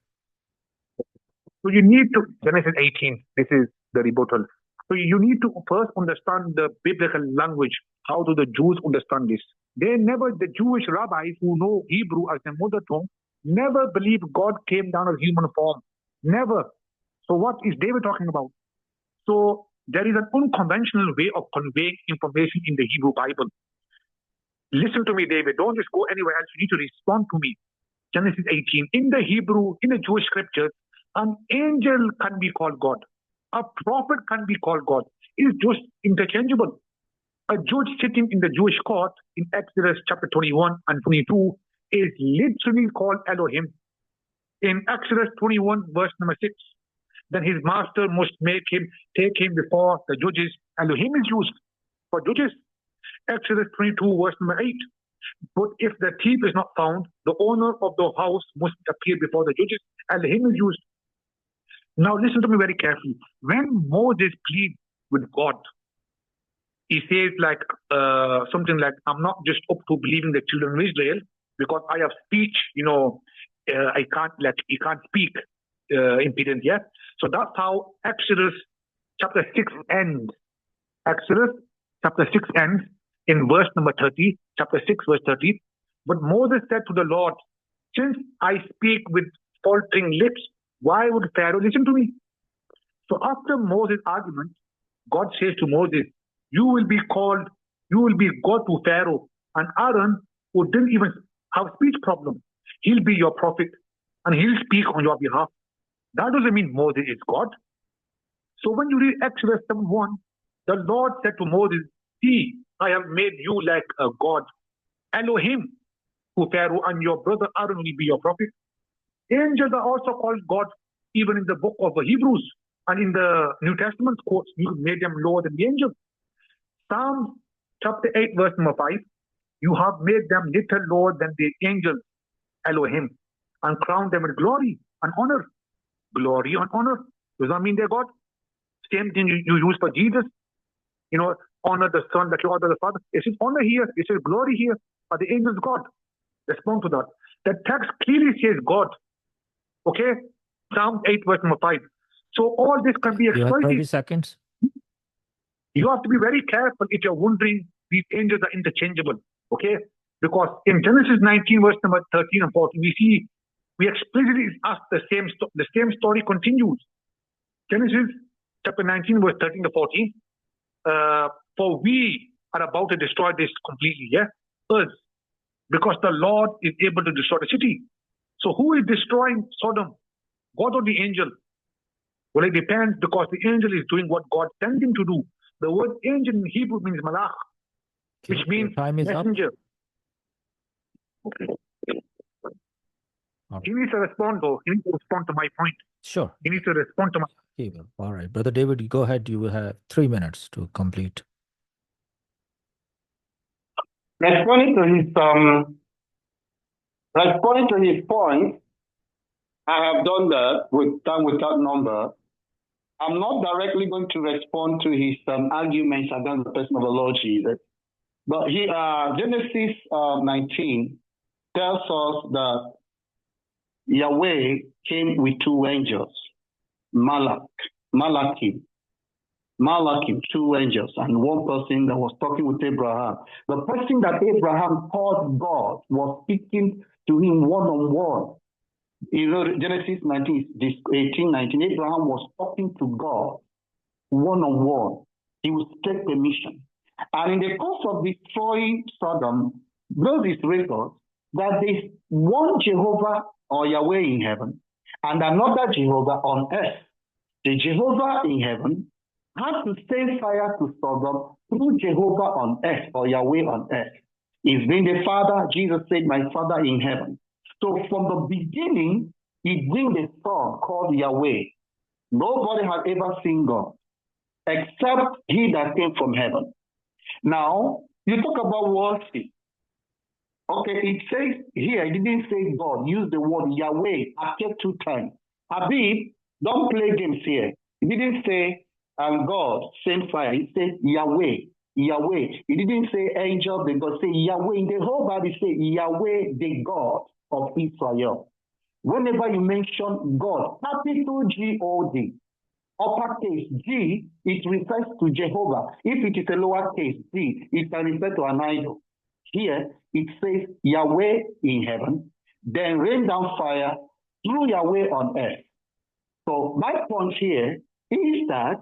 Speaker 2: So you need to, Genesis 18, this is the rebuttal. So you need to first understand the biblical language. How do the Jews understand this? The Jewish rabbis who know Hebrew as their mother tongue, never believed God came down as human form. Never. So what is David talking about? So there is an unconventional way of conveying information in the Hebrew Bible. Listen to me, David. Don't just go anywhere else. You need to respond to me. Genesis 18. In the Hebrew, in the Jewish scriptures, an angel can be called God. A prophet can be called God. It's just interchangeable. A judge sitting in the Jewish court in Exodus chapter 21 and 22 is literally called Elohim. In Exodus 21 verse number 6, then his master must take him before the judges. Elohim is used for judges. Exodus 22 verse number 8. But if the thief is not found, the owner of the house must appear before the judges. Elohim is used. Now listen to me very carefully. When Moses pleads with God, he says something like, "I'm not just up to believing the children of Israel because I have speech, he can't speak impedance yet." So that's how Exodus chapter 6 ends. Exodus chapter 6 ends in verse number 30, chapter 6 verse 30. But Moses said to the Lord, "Since I speak with faltering lips, why would Pharaoh listen to me?" So after Moses' argument, God says to Moses, you will be God to Pharaoh, and Aaron, who didn't even have speech problem, he'll be your prophet, and he'll speak on your behalf. That doesn't mean Moses is God. So when you read Exodus 7:1, the Lord said to Moses, "See, I have made you like a God, Elohim, to Pharaoh, and your brother Aaron will be your prophet." Angels are also called God, even in the book of the Hebrews, and in the New Testament quotes, you made them lower than the angels. Psalm chapter 8, verse number 5, you have made them little lower than the angels, Elohim, and crowned them with glory and honor. Glory and honor. Does that mean they're God? Same thing you use for Jesus. You know, honor the Son that you honor the Father. It says honor here. It says glory here. But the angels God. Respond to that. The text clearly says God. Okay? Psalm 8, verse number 5. So all this can be
Speaker 1: You have 30
Speaker 2: exploited.
Speaker 1: seconds.
Speaker 2: You have to be very careful if you're wondering these angels are interchangeable. Okay? Because in Genesis 19, verse number 13 and 14, we explicitly ask the same story continues. Genesis chapter 19, verse 13 to 14. For we are about to destroy this completely, yeah? Us. Because the Lord is able to destroy the city. So who is destroying Sodom? God or the angel? Well, it depends, because the angel is doing what God sent him to do. The word angel in Hebrew means malach, which means
Speaker 1: time is
Speaker 2: messenger.
Speaker 1: up.
Speaker 2: Okay.
Speaker 1: All right.
Speaker 2: He needs to respond, though. He needs to respond to my point.
Speaker 1: Sure.
Speaker 2: He needs to respond to my...
Speaker 1: Okay, well, all right. Brother David, go ahead. You will have 3 minutes to complete.
Speaker 3: Responding to his point, I have done that with time without number. I'm not directly going to respond to his arguments against the person of the Lord Jesus. But Genesis 19 tells us that Yahweh came with two angels, Malakim, two angels, and one person that was talking with Abraham. The person that Abraham called God was speaking to him one-on-one. You know, Genesis 18, 19, Abraham was talking to God one-on-one. He would take permission. And in the course of destroying Sodom, those is records that there's one Jehovah or Yahweh in heaven and another Jehovah on earth. The Jehovah in heaven had to send fire to Sodom through Jehovah on earth or Yahweh on earth. He's been the Father. Jesus said, my Father in heaven. So from the beginning, he bring the Son called Yahweh. Nobody had ever seen God except he that came from heaven. Now, you talk about worship. Okay, it says here, it didn't say God. Use the word Yahweh. Appeared 2 times. Habib, don't play games here. It didn't say God, send fire. It said Yahweh. Yahweh. It didn't say angel, the God. Say Yahweh. In the whole Bible, say Yahweh, the God of Israel. Whenever you mention God, capital G-O-D, uppercase G, it refers to Jehovah. If it is a lowercase G, it can refer to an idol. Here, it says Yahweh in heaven, then rain down fire through Yahweh on earth. So my point here is that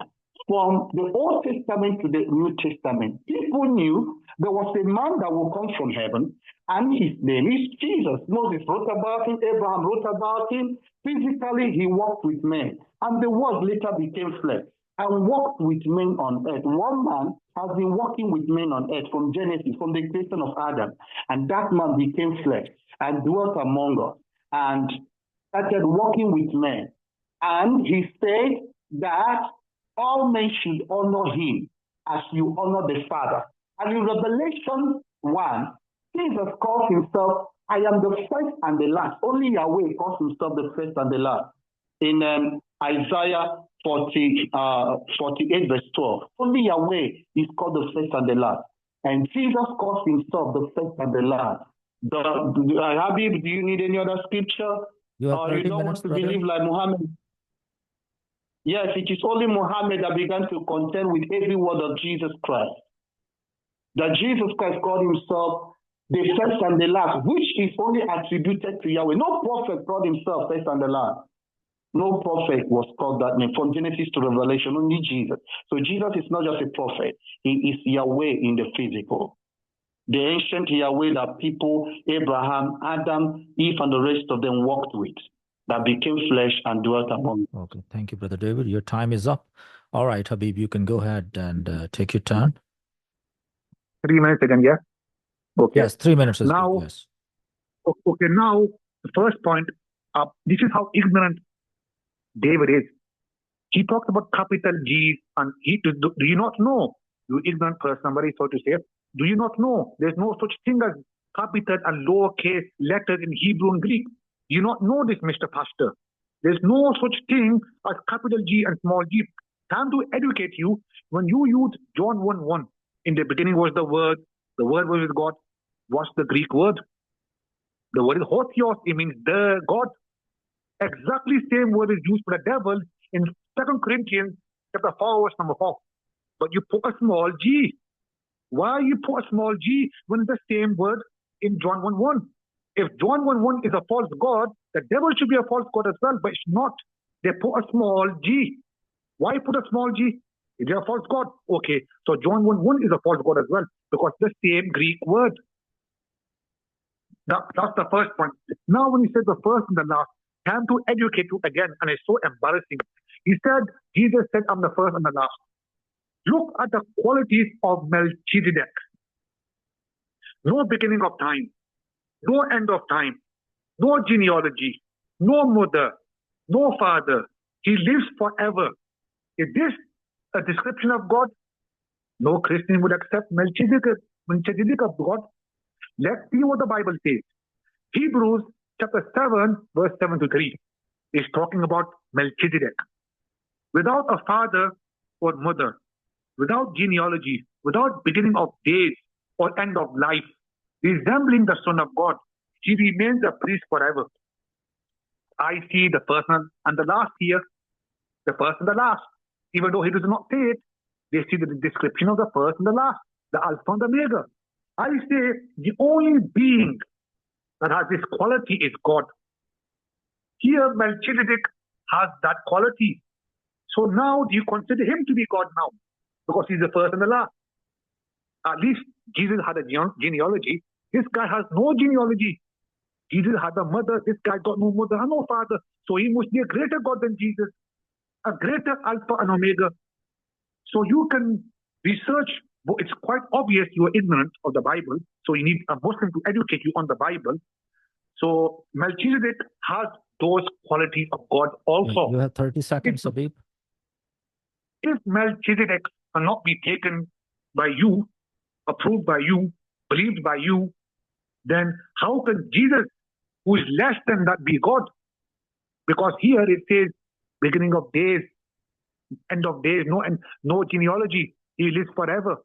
Speaker 3: from the Old Testament to the New Testament, people knew there was a man that will come from heaven, and his name is Jesus. Moses wrote about him, Abraham wrote about him. Physically, he walked with men, and the word later became flesh and walked with men on earth. One man has been walking with men on earth from Genesis, from the creation of Adam, and that man became flesh and dwelt among us and started walking with men. And he said that all men should honor him as you honor the Father. And in Revelation 1, Jesus calls himself, I am the first and the last. Only Yahweh calls himself the first and the last. In Isaiah 48 verse 12, only Yahweh is called the first and the last. And Jesus calls himself the first and the last. Habib, do you need any other scripture?
Speaker 1: You have 30
Speaker 3: you don't
Speaker 1: minutes,
Speaker 3: want to
Speaker 1: brother.
Speaker 3: believe like Muhammad? Yes, it is only Muhammad that began to contend with every word of Jesus Christ. That Jesus Christ called himself the first and the last, which is only attributed to Yahweh. No prophet called himself first and the last. No prophet was called that name from Genesis to Revelation, only Jesus. So Jesus is not just a prophet. He is Yahweh in the physical. The ancient Yahweh that people, Abraham, Adam, Eve, and the rest of them walked with, that became flesh and dwelt among them.
Speaker 1: Okay, thank you, Brother David. Your time is up. All right, Habib, you can go ahead and take your turn.
Speaker 2: 3 minutes again, yeah? Okay.
Speaker 1: Yes, 3 minutes is
Speaker 2: now,
Speaker 1: good, yes.
Speaker 2: Okay, now, the first point, this is how ignorant David is. He talks about capital G, and do you not know, you ignorant person, I'm very sorry to say, Do you not know there's no such thing as capital and lowercase letters in Hebrew and Greek? Do you not know this, Mr. Pastor? There's no such thing as capital G and small g. Time to educate you. When you use John 1:1, in the beginning was the Word was with God. What's the Greek word? The word is hotheos. It means the God. Exactly same word is used for the devil in 2 Corinthians chapter 4, verse number 4. But you put a small g. Why you put a small g when it's the same word in John 1:1? If John 1:1 is a false God, the devil should be a false God as well, but it's not. They put a small g. Why put a small g? Is it a false God? Okay, so John 1:1 is a false God as well, because the same Greek word. That's the first point. Now when he said the first and the last, time to educate you again, and it's so embarrassing. He said, Jesus said, I'm the first and the last. Look at the qualities of Melchizedek. No beginning of time, no end of time, no genealogy, no mother, no father. He lives forever. Is this a description of God? No Christian would accept Melchizedek of God. Let's see what the Bible says. Hebrews chapter 7, verse 7 to 3 is talking about Melchizedek. Without a father or mother, without genealogy, without beginning of days or end of life, resembling the Son of God, he remains a priest forever. I see the first and the last here, the first and the last. Even though he does not say it, they see the description of the first and the last, the Alpha and the Omega. I say the only being that has this quality is God. Here, Melchizedek has that quality. So now, do you consider him to be God now? Because he's the first and the last. At least Jesus had a genealogy. This guy has no genealogy. Jesus had a mother. This guy got no mother and no father. So he must be a greater God than Jesus, a greater Alpha and Omega. So you can research, but it's quite obvious you are ignorant of the Bible. So you need a Muslim to educate you on the Bible. So Melchizedek has those qualities of God also.
Speaker 1: You have 30 seconds, Habib.
Speaker 2: If Melchizedek cannot be taken by you, approved by you, believed by you, then how can Jesus, who is less than that, be God? Because here it says beginning of days, end of days, no genealogy. He lives forever.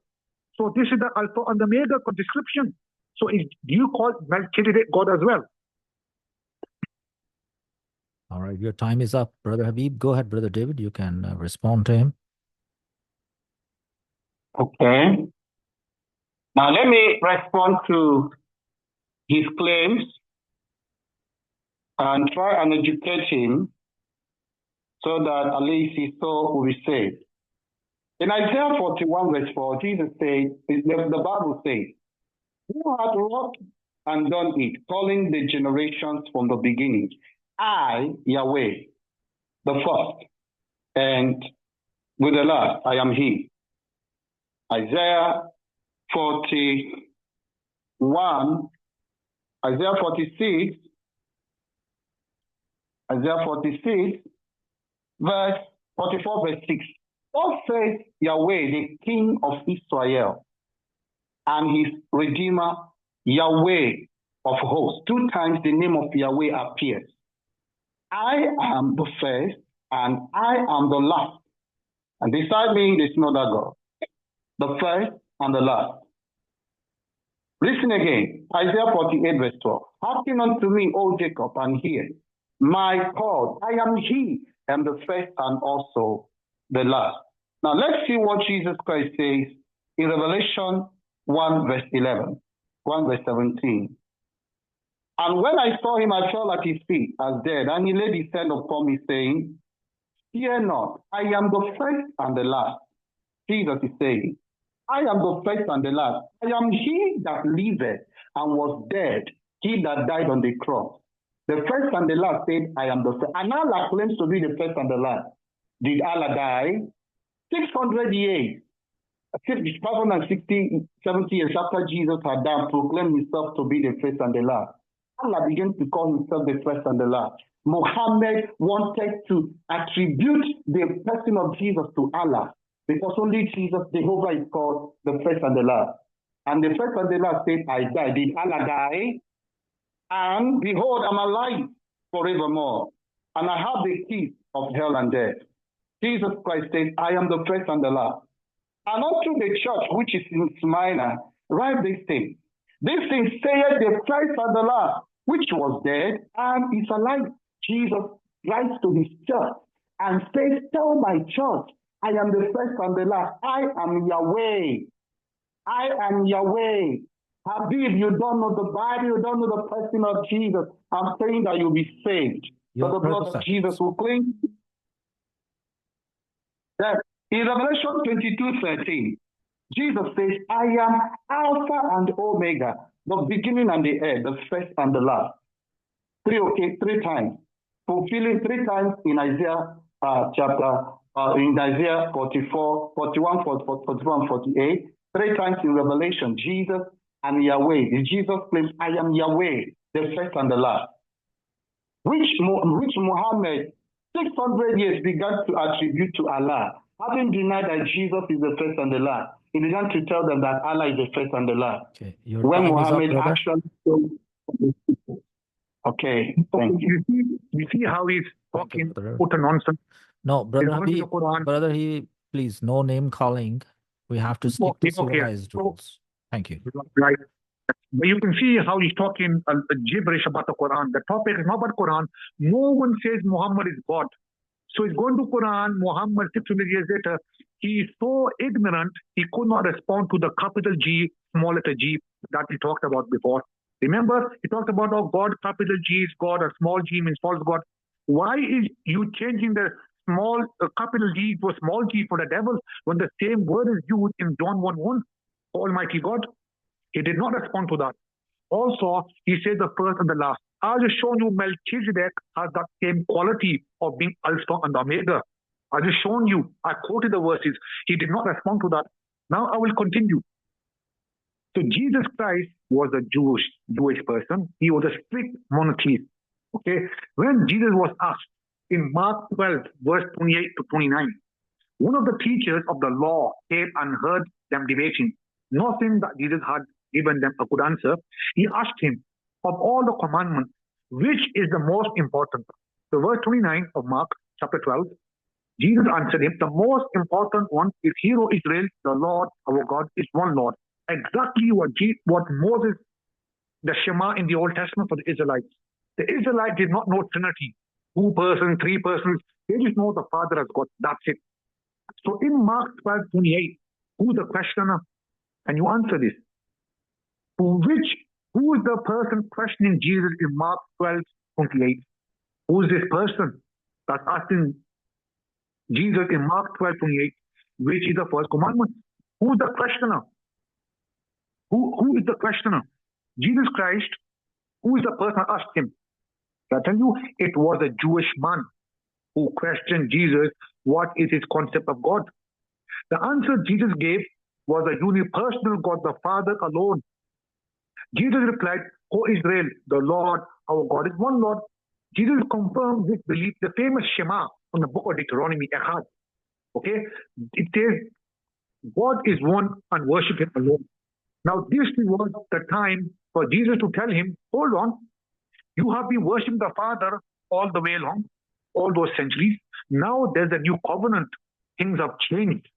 Speaker 2: So this is the Alpha and the Omega description. So do you call Melchizedek God as well?
Speaker 1: All right, your time is up, Brother Habib. Go ahead, Brother David. You can respond to him.
Speaker 3: Okay. Now let me respond to his claims and try and educate him so that at least his soul will be saved. In Isaiah 41 verse 4, Jesus says, the Bible says, who hath wrought and done it, calling the generations from the beginning? I, Yahweh, the first, and with the last, I am he. Isaiah 41, Isaiah 46, verse 44, verse 6. God says Yahweh, the King of Israel, and his Redeemer, Yahweh of hosts. 2 times the name of Yahweh appears. I am the first and I am the last. And beside me, there's no other God. The first and the last. Listen again. Isaiah 48 verse 12. Hearken unto me, O Jacob, and hear my call. I am he, and the first and also the last. Now let's see what Jesus Christ says in Revelation 1 verse 11, 1 verse 17. And when I saw him, I fell at his feet as dead, and he laid his hand upon me, saying, fear not, I am the first and the last. Jesus is saying, I am the first and the last. I am he that liveth and was dead, he that died on the cross. The first and the last said, I am the first. And Allah claims to be the first and the last. Did Allah die? 600 years, 560, 70 years after Jesus had died, proclaimed himself to be the first and the last. Allah began to call himself the first and the last. Muhammad wanted to attribute the person of Jesus to Allah, because only Jesus, Jehovah, is called the first and the last. And the first and the last said, I died. Did Allah die? And behold, I'm alive forevermore. And I have the keys of hell and death. Jesus Christ said, I am the first and the last. And unto the church which is in Smyrna, write these things. These things saith the Christ and the last, which was dead and is alive. Jesus writes to his church and says, tell my church, I am the first and the last. I am Yahweh. I am Yahweh. Habib, you don't know the Bible, you don't know the person of Jesus. I'm saying that you'll be saved. So the blood of Jesus will cleanse you. That in Revelation 22:13, Jesus says, I am Alpha and Omega, the beginning and the end, the first and the last. Three times. Fulfilling 3 times in Isaiah in Isaiah 44, 41, 41, 48. 3 times in Revelation, Jesus and Yahweh. Jesus claims, I am Yahweh, the first and the last. Which Muhammad 600 years began to attribute to Allah, having denied that Jesus is the first and the last. He began to tell them that Allah is the first and the last.
Speaker 1: Okay,
Speaker 3: when Muhammad actually told okay, thank you.
Speaker 2: You see how he's talking, put a nonsense.
Speaker 1: No, brother Habib, brother, please, no name calling. We have to stick to civilized rules. Thank you.
Speaker 2: Right. But you can see how he's talking gibberish about the Quran. The topic is not about Quran. No one says Muhammad is God. So he's going to Quran, Muhammad 600 years later. He is so ignorant, he could not respond to the capital G, small letter G that he talked about before. Remember, he talked about, oh, God, capital G is God, or small g means false God. Why is you changing the small capital G to a small g for the devil when the same word is used in John 1:1, Almighty God? He did not respond to that. Also, he said the first and the last. I just shown you Melchizedek has that same quality of being Alpha and Omega. I just shown you. I quoted the verses. He did not respond to that. Now I will continue. So Jesus Christ was a Jewish person. He was a strict monotheist. Okay. When Jesus was asked in Mark 12, verse 28 to 29, one of the teachers of the law came and heard them debating. Nothing that Jesus had given them a good answer. He asked him, of all the commandments, which is the most important? So verse 29 of Mark chapter 12, Jesus answered him, the most important one is, Hear, O Israel, the Lord our God is one Lord. Exactly what Moses, the Shema in the Old Testament for the Israelites. The Israelites did not know Trinity, 2 persons, 3 persons. They just know the Father as God. That's it. So in Mark 12:28, who's the questioner? And you answer this. Who is the person questioning Jesus in Mark 12:28? Who is this person that's asking Jesus in Mark 12:28, which is the first commandment? Who is the questioner? Who is the questioner? Jesus Christ. Who is the person that asked him? I tell you, it was a Jewish man who questioned Jesus, what is his concept of God? The answer Jesus gave was a unipersonal God, the Father alone. Jesus replied, O Israel, the Lord, our God is one Lord. Jesus confirmed this belief, the famous Shema from the book of Deuteronomy, Echad. Okay? It says, God is one and worship him alone. Now, this was the time for Jesus to tell him, hold on, you have been worshiping the Father all the way along, all those centuries. Now there's a new covenant. Things have changed.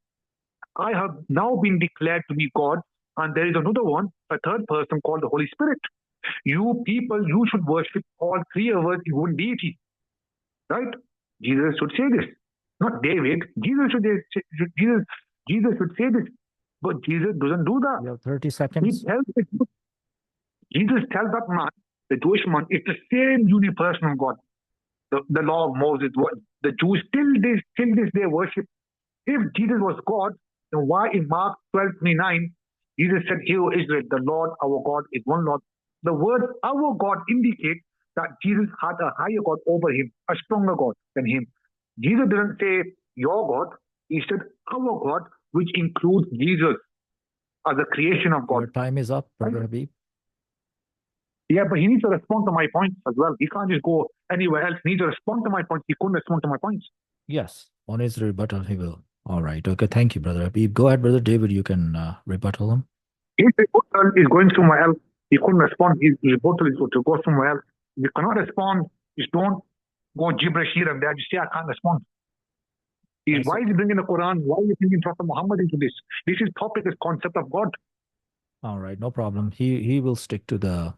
Speaker 2: I have now been declared to be God, and there is another one, a third person called the Holy Spirit. You people, you should worship all 3 of us in one deity. Right? Jesus should say this. Not David. Jesus should say this. But Jesus doesn't do that.
Speaker 1: You have 30 seconds.
Speaker 2: Jesus tells that man, the Jewish man, it's the same unipersonal God. The law of Moses, what the Jews till this day worship. If Jesus was God, then why in Mark 12:29, Jesus said, Hear, O Israel, the Lord our God is one Lord. The word our God indicates that Jesus had a higher God over him, a stronger God than him. Jesus didn't say your God, he said our God, which includes Jesus as a creation of God.
Speaker 1: Your time is up, Brother Habib.
Speaker 2: Yeah, but he needs to respond to my points as well. He can't just go anywhere else. He needs to respond to my points. He couldn't respond to my points.
Speaker 1: Yes, on his rebuttal, he will. All right. Okay, thank you, Brother Habib. Go ahead, Brother David. You can rebuttal him.
Speaker 2: His rebuttal is going somewhere else. He couldn't respond. His rebuttal is to go somewhere else. If you cannot respond, just don't go gibberish here and there. Just say, I can't respond. Why is he bringing the Quran? Why are you bringing Prophet Muhammad into this? This is topic, is concept of God.
Speaker 1: All right, no problem. He will stick to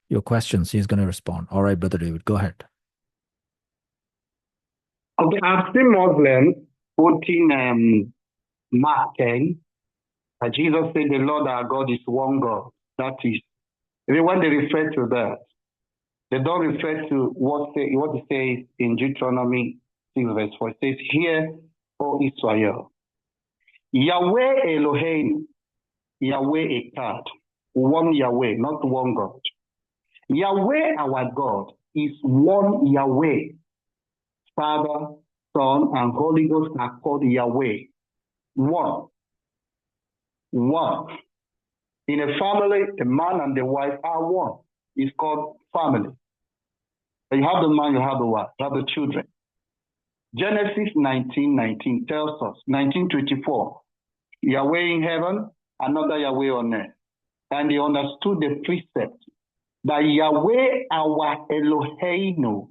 Speaker 1: your questions. He's going to respond. All right, Brother David, go ahead.
Speaker 3: Okay, I've seen Muslims putting Mark 10, that Jesus said the Lord our God is one God. That is, even when they refer to that, they don't refer to what it says in Deuteronomy 6 verse 4. It says, "Hear, O Israel, Yahweh Elohim, Yahweh Echad, one Yahweh, not one God. Yahweh our God is one Yahweh. Father, Son, and Holy Ghost are called Yahweh. One. One. In a family, the man and the wife are one. It's called family. You have the man, you have the wife, you have the children. Genesis 19:19 tells us, 19:24, Yahweh in heaven, another Yahweh on earth. And they understood the precept that Yahweh our Eloheinu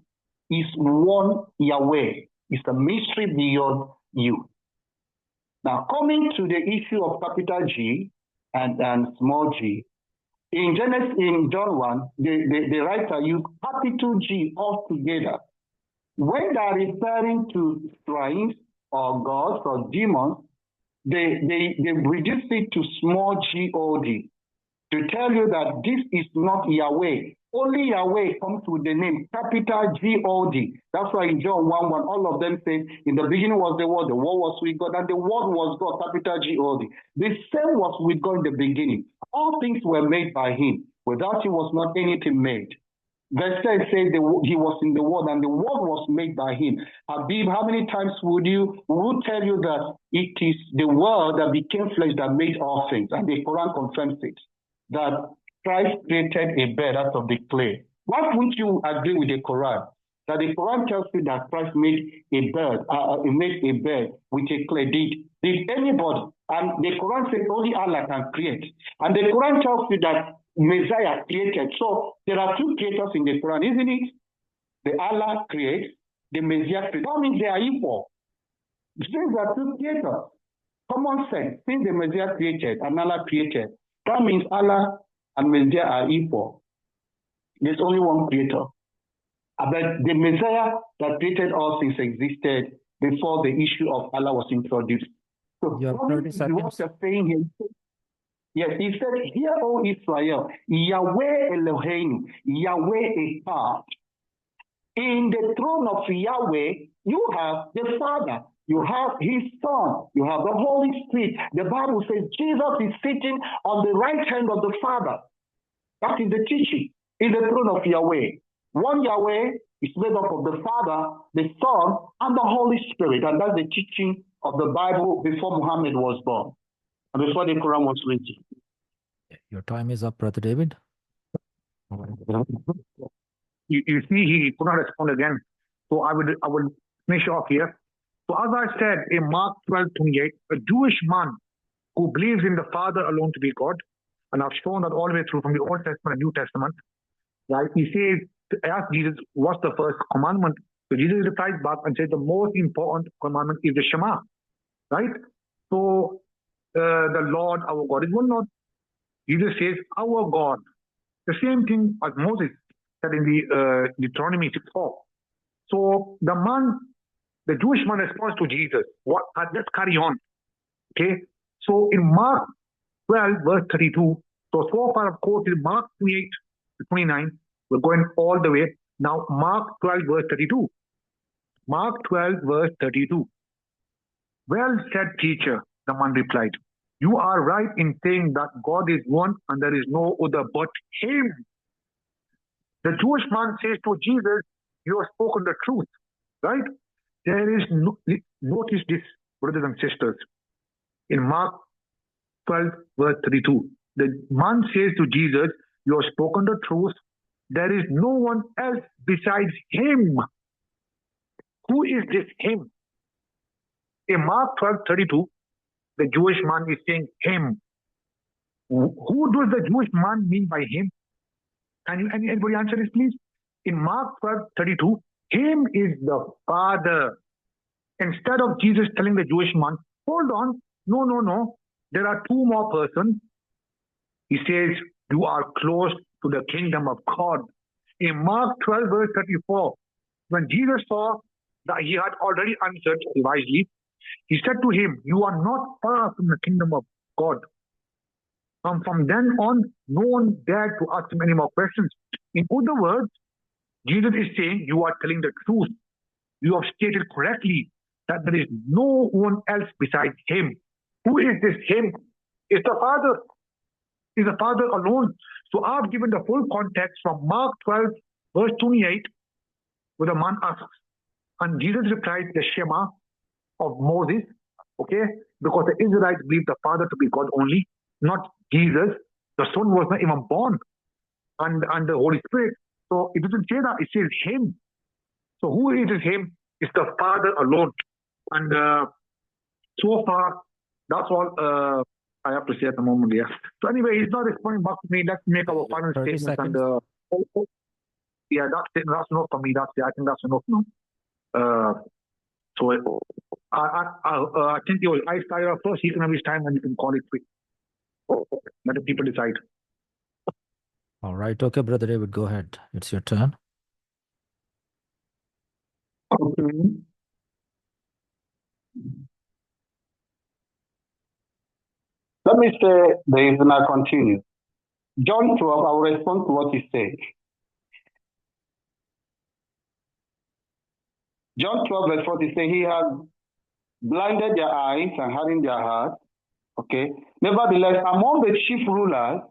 Speaker 3: is one Yahweh. It's a mystery beyond you. Now, coming to the issue of capital G and small g, in John 1, the writer used capital G altogether. When they are referring to shrines or gods or demons, they reduce it to small g-o-d to tell you that this is not Yahweh. Only Yahweh comes with the name capital G-O-D. That's why in John 1:1, all of them say, in the beginning was the Word was with God, and the Word was God, capital G-O-D. The same was with God in the beginning. All things were made by Him. Without Him was not anything made. Verse 10 says He was in the Word, and the Word was made by Him. Habib, how many times would tell you that it is the Word that became flesh that made all things? And the Quran confirms it, that Christ created a bird out of the clay. Why wouldn't you agree with the Quran? That the Quran tells you that Christ made a bird, with a clay. Did anybody? And the Quran says only Allah can create. And the Quran tells you that Messiah created. So there are two creators in the Quran, isn't it? The Allah creates, the Messiah creates. That means they are equal. These are two creators. Common sense. Since the Messiah created and Allah created, that means Allah and Messiah are equal. There's only one creator. But the Messiah that created all things existed before the issue of Allah was introduced. So
Speaker 1: You have 30 seconds.
Speaker 3: what you're saying here, yes, he said, "Hear, O Israel, Yahweh Elohim, Yahweh Echad." In the throne of Yahweh, you have the Father, you have His Son, you have the Holy Spirit. The Bible says Jesus is sitting on the right hand of the Father. That is the teaching in the throne of Yahweh. One Yahweh is made up of the Father, the Son, and the Holy Spirit. And that's the teaching of the Bible before Muhammad was born and before the Quran was written.
Speaker 1: Your time is up, Brother David.
Speaker 2: You see, he could not respond again. So I will finish off here. So as I said in Mark 12:28, a Jewish man who believes in the Father alone to be God, and I've shown that all the way through from the Old Testament and New Testament, right? He says, ask Jesus, what's the first commandment? So Jesus replies back and says the most important commandment is the Shema, right? So the Lord, our God, is one Lord. Jesus says, our God. The same thing as Moses said in the Deuteronomy 6:4. So the Jewish man responds to Jesus. Let's carry on. Okay. So in Mark 12, verse 32, so far, of course, in Mark 28-29, we're going all the way. Now, Mark 12, verse 32. Mark 12, verse 32. Well said, teacher, the man replied. You are right in saying that God is one and there is no other but Him. The Jewish man says to Jesus, you have spoken the truth, right? There is notice this, brothers and sisters. In Mark 12, verse 32, the man says to Jesus, you have spoken the truth. There is no one else besides Him. Who is this Him? In Mark 12:32, the Jewish man is saying Him. Who does the Jewish man mean by him? Can you anybody answer this, please? In Mark 12:32, him is the Father. Instead of Jesus telling the Jewish man, hold on, no, there are two more persons. He says, you are close to the kingdom of God. In Mark 12:34, when Jesus saw that he had already answered wisely, he said to him, you are not far from the kingdom of God. And from then on, no one dared to ask him any more questions. In other words, Jesus is saying, you are telling the truth. You have stated correctly that there is no one else besides him. Who is this him? It's the Father. It's the Father alone. So I've given the full context from Mark 12:28, where the man asks, and Jesus replied, the Shema of Moses, okay? Because the Israelites believed the Father to be God only, not Jesus. The Son was not even born, and the Holy Spirit. So it doesn't say that, it says him. So who is this him? It's the Father alone. And so far, that's all I have to say at the moment, yeah. So anyway, he's not responding back to me. Let's make our final statement.
Speaker 1: Seconds.
Speaker 2: And yeah, that's enough for me. I think that's enough now. So I think your eyes fire first. He can have his time and you can call it quick. Let the people decide.
Speaker 1: All right. Okay, Brother David, go ahead. It's your turn.
Speaker 3: Okay. Let me say this and I continue. John 12, I will respond to what he said. John 12, verse 40 says, he has blinded their eyes and hardened their hearts. Okay. Nevertheless, among the chief rulers,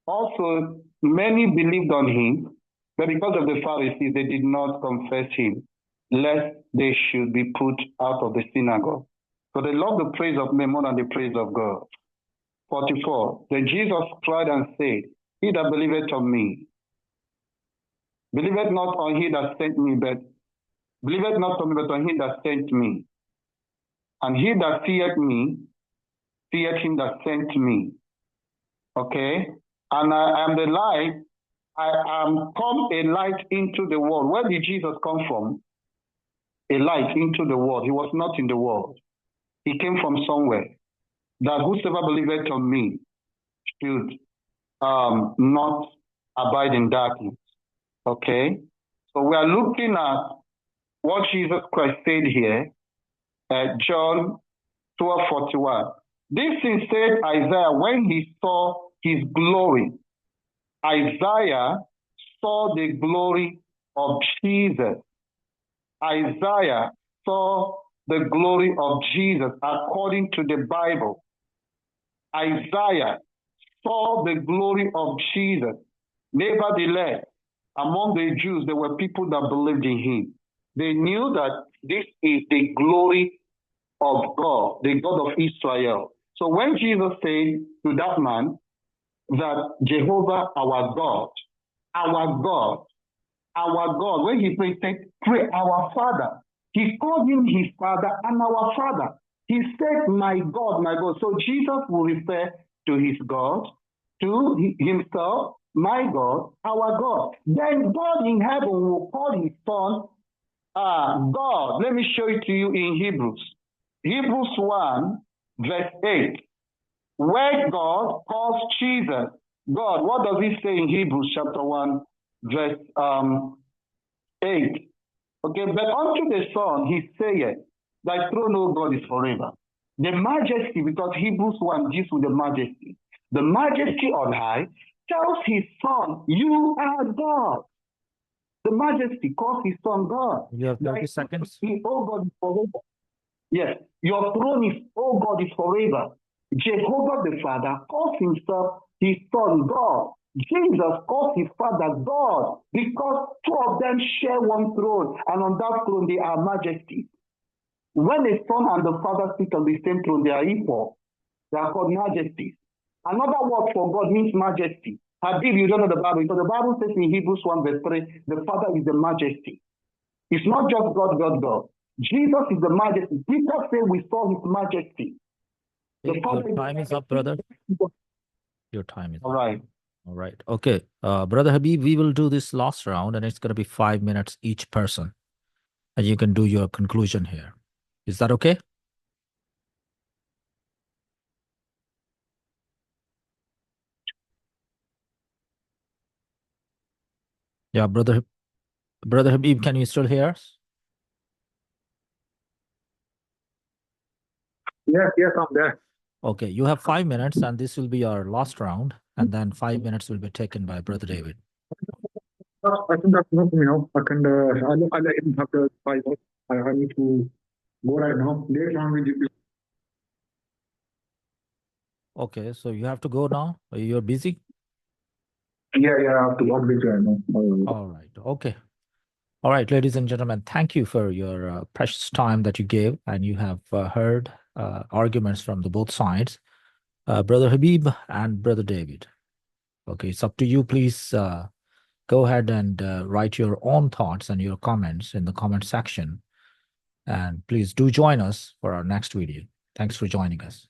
Speaker 3: also many believed on him, but because of the Pharisees, they did not confess him, lest they should be put out of the synagogue. For they love the praise of men more than the praise of God. 44. Then Jesus cried and said, he that believeth on me, believeth not on he that sent me, but believeth not on me, but on him that sent me. And he that feared me, feared him that sent me. Okay? And I am the light. I am come a light into the world. Where did Jesus come from? A light into the world. He was not in the world. He came from somewhere. That whosoever believeth on me should not abide in darkness. Okay? So we are looking at what Jesus Christ said here at John 12:41. This is said Isaiah when he saw his glory. Isaiah saw the glory of Jesus. Isaiah saw the glory of Jesus according to the Bible. Isaiah saw the glory of Jesus. Nevertheless, among the Jews, there were people that believed in him. They knew that this is the glory of God, the God of Israel. So when Jesus said to that man that Jehovah, our God, when he prayed, said, pray our Father. He called him his Father and our Father. He said, my God, my God. So Jesus will refer to his God, to himself, my God, our God. Then God in heaven will call his Son God. Let me show it to you in Hebrews. Hebrews 1, verse 8. Where God calls Jesus God. What does he say in Hebrews chapter 1, verse 8? Okay, but unto the Son he saith, thy throne, O God, is forever. The majesty, because Hebrews 1 deals with the majesty. The majesty on high tells his Son, you are God. The majesty calls his Son God.
Speaker 1: You have 30 seconds.
Speaker 3: Oh God, is forever. Yes, your throne is, oh God, is forever. Jehovah the Father calls himself his Son God. Jesus calls his Father God because two of them share one throne, and on that throne they are majesties. When the Son and the Father sit on the same throne, they are equal. They are called majesties. Another word for God means majesty. Habib, you don't know the Bible, because the Bible says in Hebrews 1 verse 3, the Father is the majesty. It's not just God, God, God. Jesus is the majesty. Peter said we saw his majesty.
Speaker 1: Your time is up, brother. Your time is
Speaker 3: All
Speaker 1: up.
Speaker 3: right.
Speaker 1: All right. Okay. Brother Habib, we will do this last round and it's going to be 5 minutes each person. And you can do your conclusion here. Is that okay? Yeah, Brother Habib, can you still hear us?
Speaker 2: Yes, I'm there.
Speaker 1: Okay, you have 5 minutes and this will be our last round. And then 5 minutes will be taken by Brother David.
Speaker 2: I think that's enough for me now. I'll let him have the 5 minutes. I need to go right now. Later on, we do.
Speaker 1: Okay, so you have to go now? You're busy?
Speaker 2: Yeah, I have to go right now.
Speaker 1: All right. Okay. All right, ladies and gentlemen, thank you for your precious time that you gave, and you have heard arguments from the both sides, Brother Habib and Brother David. Okay, it's up to you. Please go ahead and write your own thoughts and your comments in the comment section. And please do join us for our next video. Thanks for joining us.